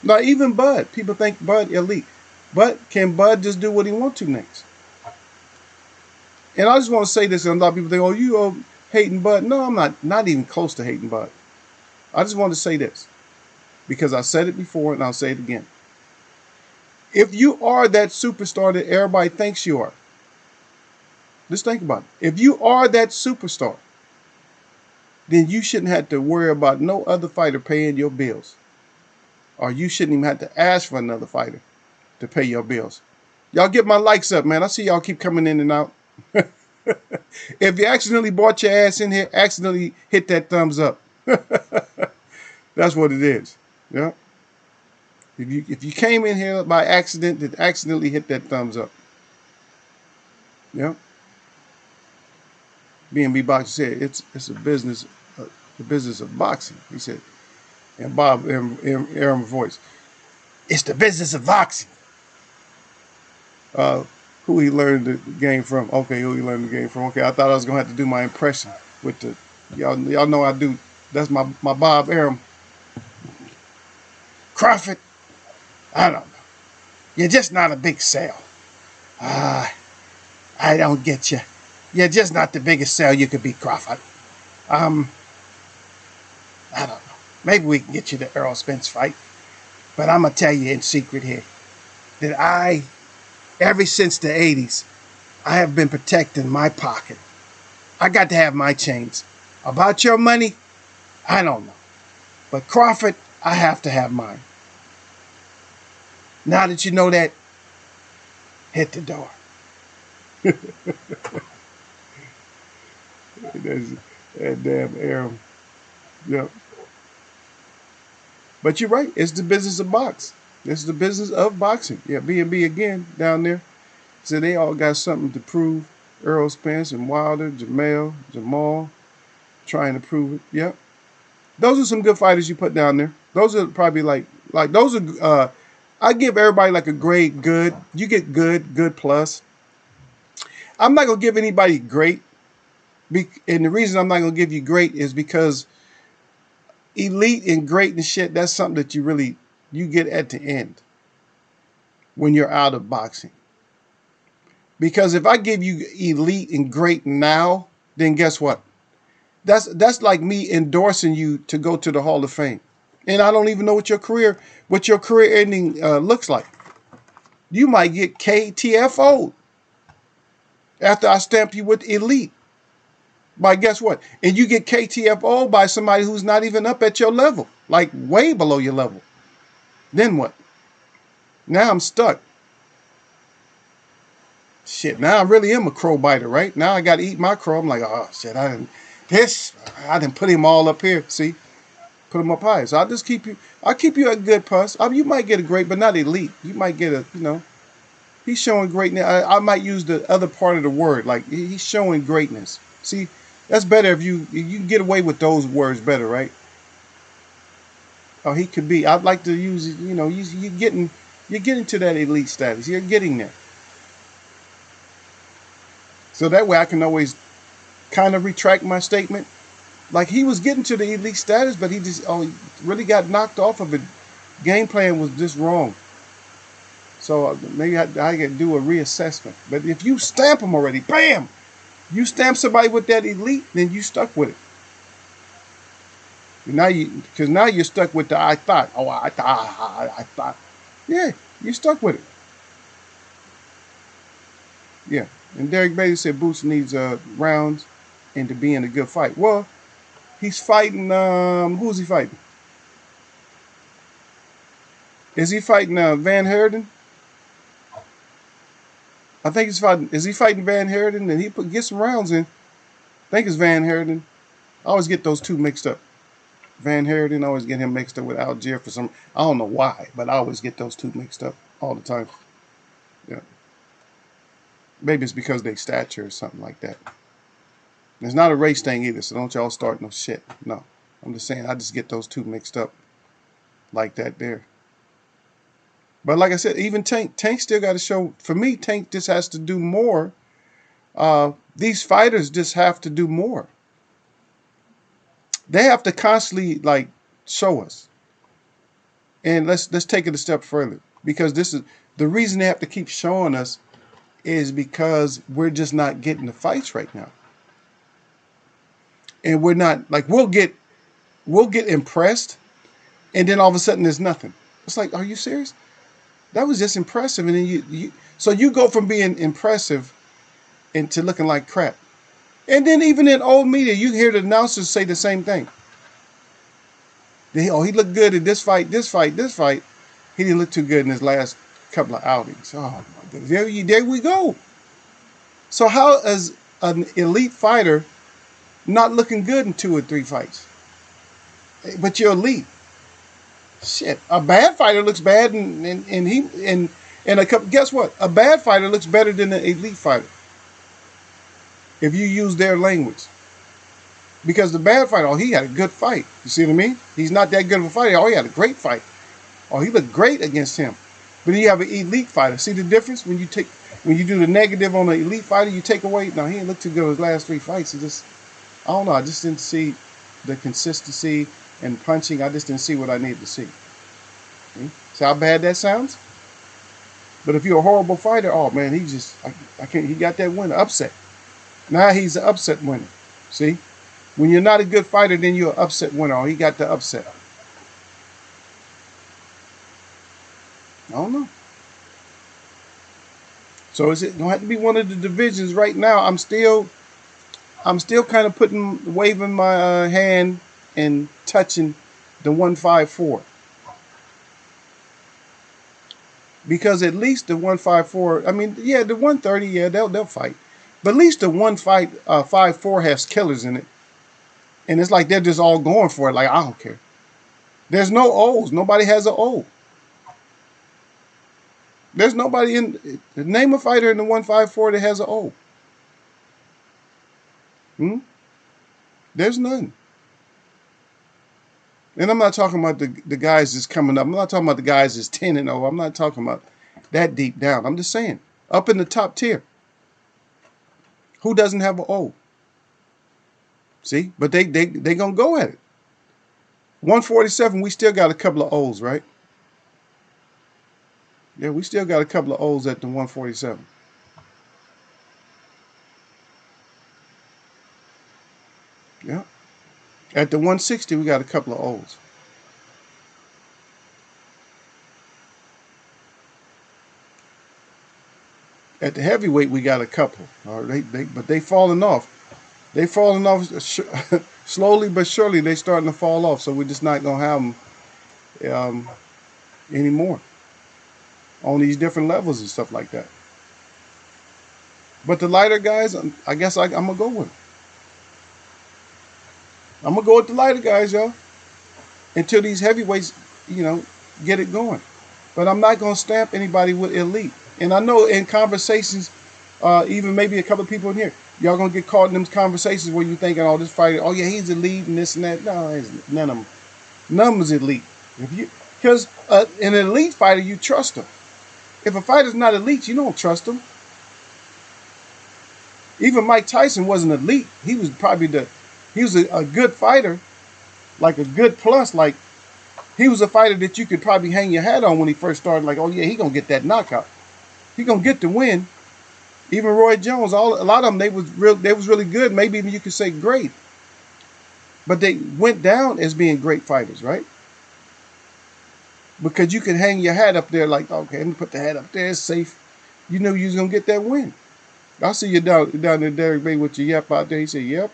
Now, even Bud, people think Bud elite. But can Bud just do what he wants to next? And I just want to say this, and a lot of people think, oh, you are hating Bud. No, I'm not even close to hating Bud. I just want to say this, because I said it before and I'll say it again. If you are that superstar that everybody thinks you are, just think about it. If you are that superstar, then you shouldn't have to worry about no other fighter paying your bills. Or you shouldn't even have to ask for another fighter to pay your bills. Y'all get my likes up, man. I see y'all keep coming in and out. If you accidentally brought your ass in here, accidentally hit that thumbs up. That's what it is. Yeah. If you came in here by accident, then accidentally hit that thumbs up. Yeah. B&B Boxing said it's a business, the business of boxing. He said, and Bob Aaron voice, it's the business of boxing. Who he learned the game from? Okay, who he learned the game from? Okay, I thought I was gonna have to do my impression with the y'all know I do. That's my Bob Arum. Crawford, I don't know. You're just not a big sale. I don't get you. You're just not the biggest sale you could be, Crawford. I don't know. Maybe we can get you the Errol Spence fight. But I'm gonna tell you in secret here that ever since the 80s, I have been protecting my pocket. I got to have my chains. About your money, I don't know. But Crawford, I have to have mine. Now that you know that, hit the door. That damn Aram. Yep. But you're right. It's the business of box. It's the business of boxing. Yeah, B&B again down there. So they all got something to prove. Errol Spence and Wilder, Jamal, trying to prove it. Yep. Those are some good fighters you put down there. Those are probably like those are. I give everybody like a grade good. You get good plus. I'm not gonna give anybody great. And the reason I'm not gonna give you great is because elite and great and shit, that's something that you get at the end when you're out of boxing. Because if I give you elite and great now, then guess what? That's like me endorsing you to go to the Hall of Fame. And I don't even know what your career ending looks like. You might get KTFO'd after I stamp you with elite. By guess what? And you get KTFO by somebody who's not even up at your level, like way below your level. Then what? Now I'm stuck. Shit, now I really am a crow biter, right? Now I got to eat my crow. I'm like, oh shit, I didn't put him all up here. See, put him up high. So I'll just keep you a good plus. You might get a great, but not elite. You might get he's showing greatness. I might use the other part of the word, like he's showing greatness. See, that's better if you can get away with those words better, right? Oh, he could be. I'd like to use, you're getting to that elite status. You're getting there. So that way I can always kind of retract my statement. Like he was getting to the elite status, but he really got knocked off of it. Game plan was just wrong. So maybe I can do a reassessment. But if you stamp them already, bam! You stamp somebody with that elite, then you stuck with it. Now you're stuck with the I thought. Oh, I thought. Yeah, you're stuck with it. Yeah. And Derek Bailey said Boots needs rounds and to be in a good fight. Well, he's fighting. Who's he fighting? Is he fighting Van Herden? I think he's fighting. Is he fighting Van Herden? And he get some rounds in. I think it's Van Herden. I always get those two mixed up. Van Herden, I always get him mixed up with Algier for some. I don't know why, but I always get those two mixed up all the time. Yeah. Maybe it's because they stature or something like that. It's not a race thing either, so don't y'all start no shit. No. I'm just saying I just get those two mixed up like that there. But like I said, even Tank still got to show. For me, Tank just has to do more. These fighters just have to do more. They have to constantly show us. And let's take it a step further, because this is the reason they have to keep showing us is because we're just not getting the fights right now. And we're not we'll get impressed, and then all of a sudden there's nothing. It's like, are you serious? That was just impressive, and then so you go from being impressive into looking like crap. And then even in old media, you hear the announcers say the same thing. He looked good in this fight. He didn't look too good in his last couple of outings. Oh my goodness. There we go. So how is an elite fighter not looking good in 2 or 3 fights, but you're elite. Shit, a bad fighter looks bad, and a couple. Guess what? A bad fighter looks better than an elite fighter if you use their language. Because the bad fighter, oh, he had a good fight. You see what I mean? He's not that good of a fighter. Oh, he had a great fight. Oh, he looked great against him. But then you have an elite fighter. See the difference when you do the negative on an elite fighter? You take away. No, he didn't look too good in his last 3 fights. I don't know. I just didn't see the consistency and punching. I just didn't see what I needed to see. See how bad that sounds? But if you're a horrible fighter, oh man, he got that win, upset. Now he's an upset winner. See? When you're not a good fighter, then you're an upset winner. Oh, he got the upset. I don't know. So is it gonna have to be one of the divisions right now? I'm still kind of waving my hand and touching the 154. Because at least the 154, I mean, yeah, the 130, yeah, they'll fight. But at least the 154 has killers in it. And it's like they're just all going for it. Like, I don't care. There's no O's. Nobody has an O. There's nobody name a fighter in the 154 that has an O. There's none. And I'm not talking about the guys that's coming up. I'm not talking about the guys that's 10-0. I'm not talking about that deep down. I'm just saying, up in the top tier. Who doesn't have an O? See? But they going to go at it. 147, we still got a couple of O's, right? Yeah, we still got a couple of O's at the 147. Yeah. At the 160, we got a couple of O's. At the heavyweight, we got a couple. But they falling off. They falling off slowly but surely. They starting to fall off. So we're just not gonna have them anymore on these different levels and stuff like that. But the lighter guys, I guess I'm gonna go with them. I'm gonna go with the lighter guys, y'all, until these heavyweights, get it going. But I'm not gonna stamp anybody with elite. And I know in conversations, even maybe a couple of people in here, y'all gonna get caught in them conversations where you thinking, oh, this fighter, oh yeah, he's elite and this and that. No, none of them. None of them is elite. Because an elite fighter, you trust him. If a fighter's not elite, you don't trust him. Even Mike Tyson wasn't elite. He was probably he was a good fighter, like a good plus. Like, he was a fighter that you could probably hang your hat on when he first started. Like, oh yeah, he gonna get that knockout. He gonna get the win. Even Roy Jones, a lot of them, they was really good. Maybe even you could say great. But they went down as being great fighters, right? Because you can hang your hat up there like, okay, let me put the hat up there, it's safe. You knew you was gonna get that win. I see you down there, Derek Bay, with your yep out there. He said, yep.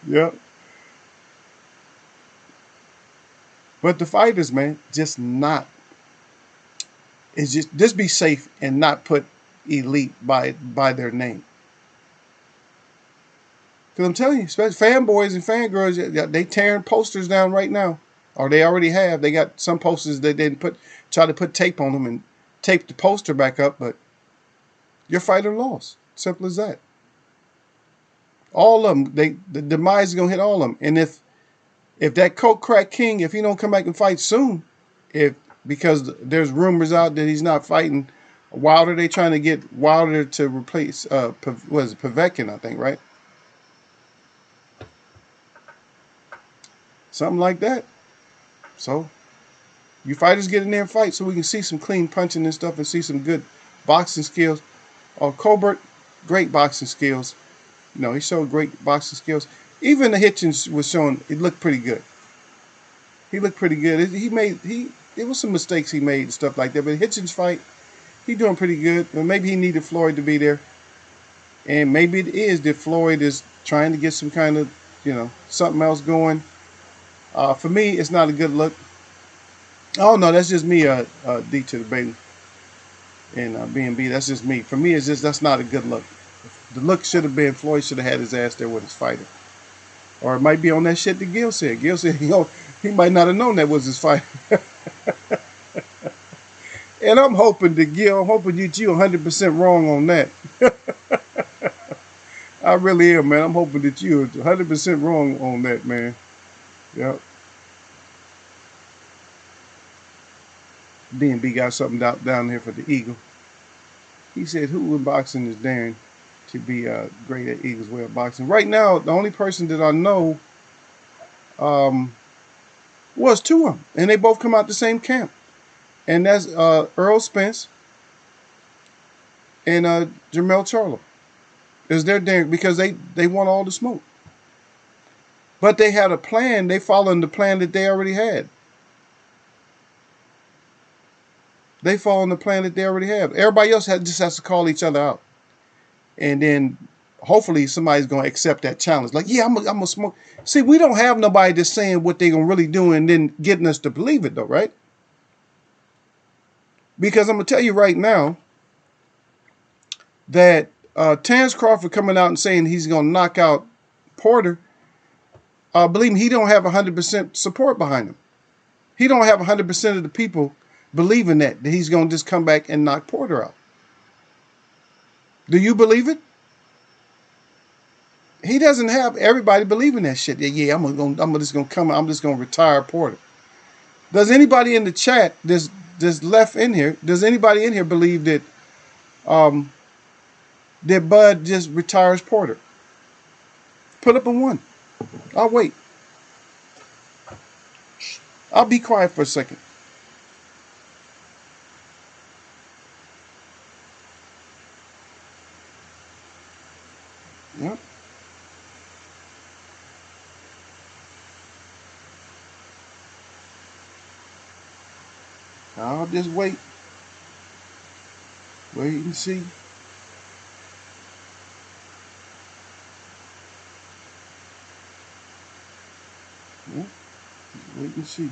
Yep. But the fighters, man, just not. It's just be safe and not put elite by their name. Because I'm telling you, especially fanboys and fangirls, they tearing posters down right now. Or they already have. They got some posters that they didn't try to put tape on them and tape the poster back up, but your fighter lost. Simple as that. All of them, the demise is gonna hit all of them. And if that coke crack king, if he don't come back and fight soon, because there's rumors out that he's not fighting Wilder, they trying to get Wilder to replace Povetkin, I think, right? Something like that. So you fighters get in there and fight so we can see some clean punching and stuff and see some good boxing skills. Colbert, great boxing skills. He showed great boxing skills. Even the Hitchens was showing, it looked pretty good. He looked pretty good. There was some mistakes he made and stuff like that. But Hitchens fight, he doing pretty good. But maybe he needed Floyd to be there. And maybe it is that Floyd is trying to get some kind of, something else going. For me, it's not a good look. Oh, no, that's just me, D to the baby. And B&B, that's just me. For me, it's just that's not a good look. The look should have been Floyd should have had his ass there with his fighter, or it might be on that shit that Gil said. Gil said he might not have known that was his fighter. And I'm hoping that Gil, I'm hoping you 100% wrong on that. I really am, man. I'm hoping that you're 100% wrong on that, man. Yep. B&B got something down here for the Eagle. He said, who in boxing is daring to be great at Eagles way of boxing? Right now, the only person that I know was two of them. And they both come out the same camp. And that's Earl Spence and Jermell Charlo. Is they're daring because they want all the smoke. But they had a plan. They followed the plan that they already had. They follow the plan that they already have. Everybody else just has to call each other out. And then hopefully somebody's going to accept that challenge. Like, yeah, I'm going to smoke. See, we don't have nobody that's saying what they're going to really do and then getting us to believe it, though, right? Because I'm going to tell you right now that Terrence Crawford coming out and saying he's going to knock out Porter, believe me, he don't have 100% support behind him. He don't have 100% of the people believing that he's going to just come back and knock Porter out. Do you believe it? He doesn't have everybody believing that shit. Yeah, I'm just gonna retire Porter. Does anybody in the chat that's left in here? Does anybody in here believe that that Bud just retires Porter? Put up a 1. I'll wait. I'll be quiet for a second. Yep. I'll just wait. Wait and see. Yep. Just wait and see.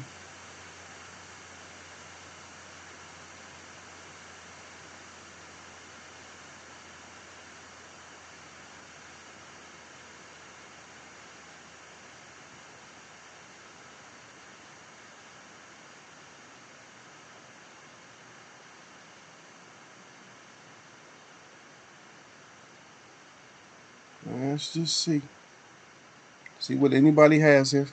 Let's just see. See what anybody has here.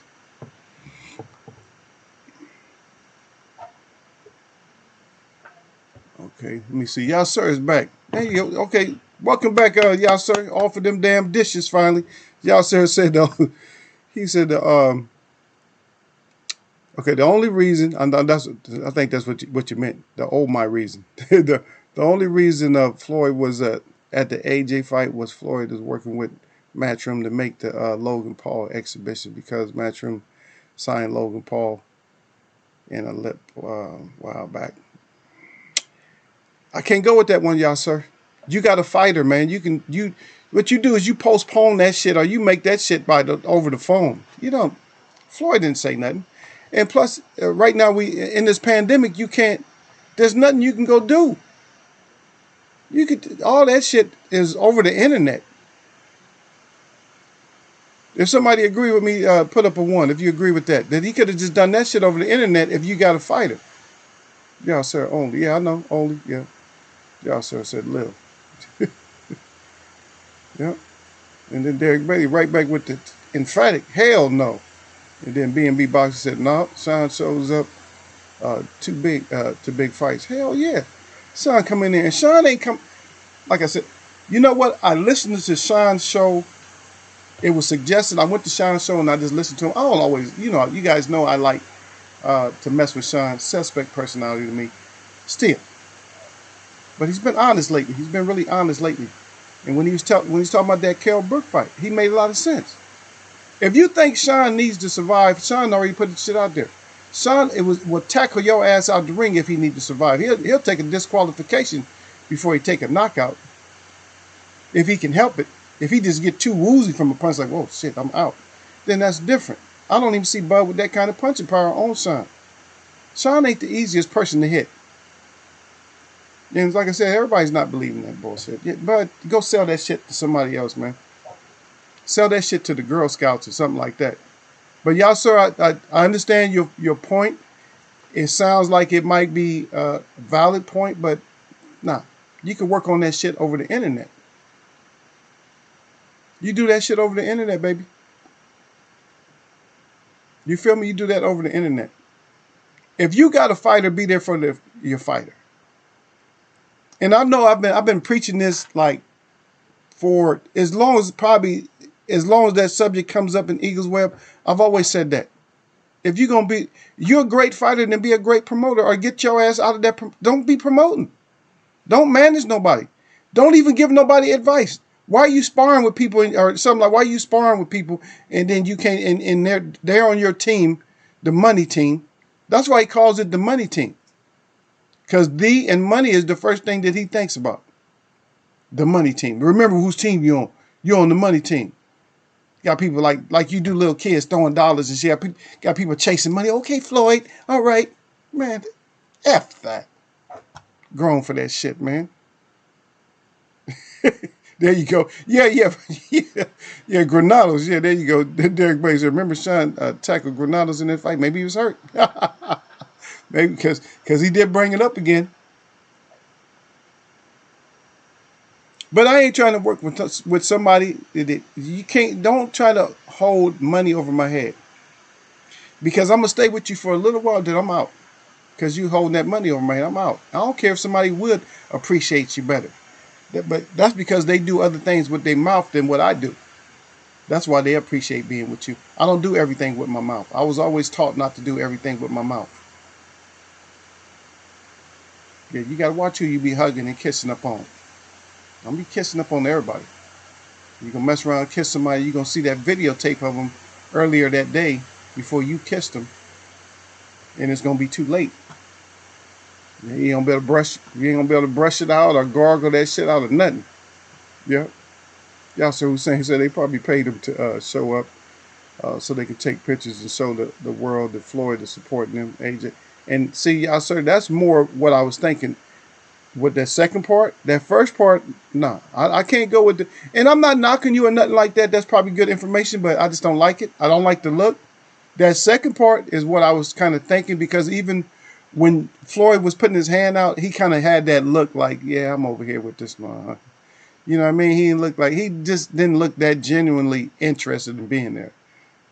Okay, let me see. Y'all sir is back. Hey, okay. Welcome back, y'all sir. All for them damn dishes finally. Y'all sir said he said okay, the only reason I think that's what you meant. My reason. the only reason Floyd was at the AJ fight was Floyd is working with Matchroom to make the Logan Paul exhibition because Matchroom signed Logan Paul in a while back. I can't go with that one, y'all sir. You got a fighter, man. What you do is you postpone that shit or you make that shit over the phone. You don't. Floyd didn't say nothing. And plus, right now in this pandemic, you can't. There's nothing you can go do. All that shit is over the internet. If somebody agree with me, put up a 1. If you agree with that he could have just done that shit over the internet if you got a fighter. Y'all sir, only. Yeah, I know, only. Yeah. Y'all sir said live. Yep. And then Derek Bailey right back with the emphatic hell no. And then B&B Boxer said no. Sean shows up too big to big fights. Hell yeah. Sean come in there and Sean ain't come. Like I said, you know what? I listened to Sean's show. It was suggested. I went to Sean's show and I just listened to him. I don't always, you guys know I like to mess with Sean. Suspect personality to me. Still. But he's been honest lately. He's been really honest lately. And when he was talking about that Kell Brook fight, he made a lot of sense. If you think Sean needs to survive, Sean already put the shit out there. Sean will tackle your ass out the ring if he needs to survive. He'll take a disqualification before he take a knockout. If he can help it. If he just get too woozy from a punch like, whoa, shit, I'm out. Then that's different. I don't even see Bud with that kind of punching power on Sean. Sean ain't the easiest person to hit. And like I said, everybody's not believing that bullshit. Yeah, but go sell that shit to somebody else, man. Sell that shit to the Girl Scouts or something like that. But y'all, sir, I understand your point. It sounds like it might be a valid point, but nah. You can work on that shit over the internet. You do that shit over the internet, baby. You feel me? You do that over the internet. If you got a fighter, be there for your fighter. And I know I've been preaching this like for as long as that subject comes up in Eagles Web. I've always said that. If you're a great fighter, then be a great promoter, or get your ass out of that. Don't be promoting. Don't manage nobody. Don't even give nobody advice. Why are you sparring with people or something like? Why are you sparring with people and then you can't? And they're on your team, the money team. That's why he calls it the money team. Because and money is the first thing that he thinks about. The money team. Remember whose team you on. You're on the money team. You got people like you do, little kids throwing dollars and shit. Got people chasing money. Okay, Floyd. All right, man. F that. Grown for that shit, man. There you go. Yeah. Granados. Yeah, there you go. Derek Blazer. Remember Sean tackled Granados in that fight? Maybe he was hurt. Maybe because he did bring it up again. But I ain't trying to work with somebody that you can't. Don't try to hold money over my head, because I'm gonna stay with you for a little while. Then I'm out. Because you holding that money over my head, I'm out. I don't care if somebody would appreciate you better, but that's because they do other things with their mouth than what I do. That's why they appreciate being with you. I don't do everything with my mouth. I was always taught not to do everything with my mouth. Yeah, you gotta watch who you be hugging and kissing up on. Don't be kissing up on everybody. You gonna mess around and kiss somebody, you gonna see that videotape of them earlier that day before you kissed them, and it's gonna be too late. You ain't gonna be able to brush it out or gargle that shit out or nothing. Yeah. Yasser Hussein said they probably paid him to show up so they can take pictures and show the world that Floyd is supporting them, AJ. And see, Yasser, that's more what I was thinking. With that second part, that first part, nah, I can't go with the. And I'm not knocking you or nothing like that. That's probably good information, but I just don't like it. I don't like the look. That second part is what I was kind of thinking, because even when Floyd was putting his hand out, he kind of had that look like, yeah, I'm over here with this one. You know what I mean? He just didn't look that genuinely interested in being there.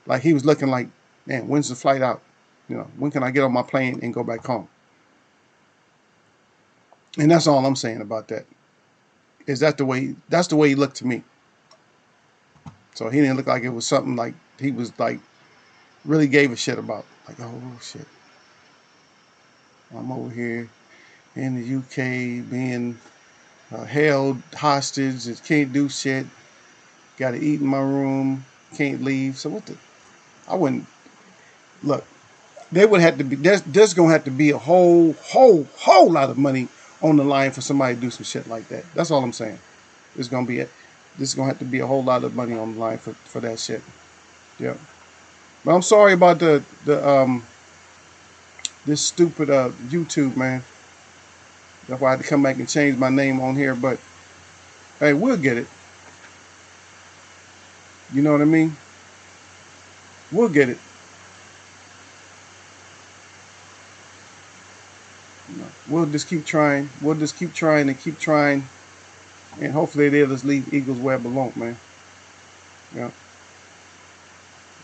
Like he was looking like, man, when's the flight out? You know, when can I get on my plane and go back home? And that's all I'm saying about that. That's the way he looked to me. So he didn't look like it was something like he was like really gave a shit about. Like, oh shit, I'm over here in the UK being held hostage and can't do shit. Got to eat in my room, can't leave. So what the? I wouldn't look. They would have to be. There's gonna have to be a whole lot of money on the line for somebody to do some shit like that. That's all I'm saying. There's gonna be There's gonna have to be a whole lot of money on the line for that shit. Yeah. But I'm sorry about this stupid YouTube, man. That's why I had to come back and change my name on here. But hey, we'll get it. You know what I mean? We'll get it. You know, we'll just keep trying. We'll just keep trying and keep trying. And hopefully they'll just leave Eagles Web alone, man. Yeah.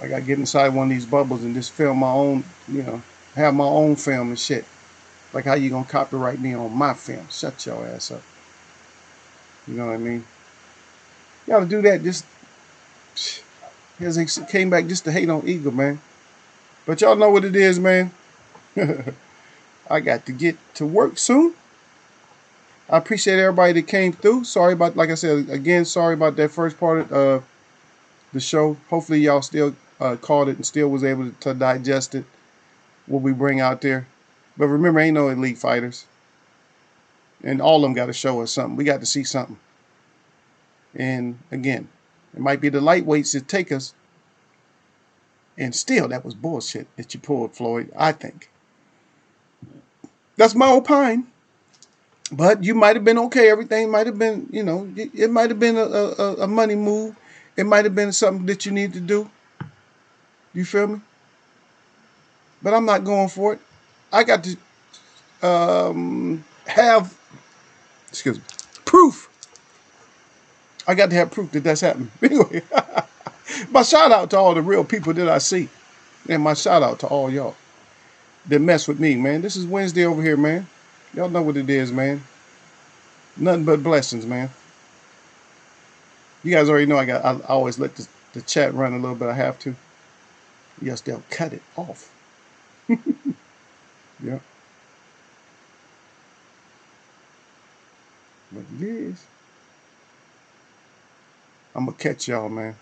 I gotta get inside one of these bubbles and just film my own, have my own film and shit. Like, how you gonna copyright me on my film? Shut your ass up. You know what I mean? You gotta do that. Just they came back just to hate on Eagle, man. But y'all know what it is, man. I got to get to work soon. I appreciate everybody that came through. Sorry about, like I said, again, sorry about that first part of the show. Hopefully y'all still caught it and still was able to digest it, what we bring out there. But remember, ain't no elite fighters. And all of them got to show us something. We got to see something. And again, it might be the lightweights that take us. And still, that was bullshit that you pulled, Floyd, I think. That's my opine. But you might have been okay. Everything might have been, you know, it might have been a money move. It might have been something that you need to do. You feel me? But I'm not going for it. I got to have, excuse me, proof. I got to have proof that that's happening. Anyway, my shout out to all the real people that I see. And my shout out to all y'all that mess with me, man. This is Wednesday over here, man. Y'all know what it is, man. Nothing but blessings, man. You guys already know I always let the chat run a little bit. I have to. Yes, they'll cut it off. Yeah. But it is. I'm gonna catch y'all, man.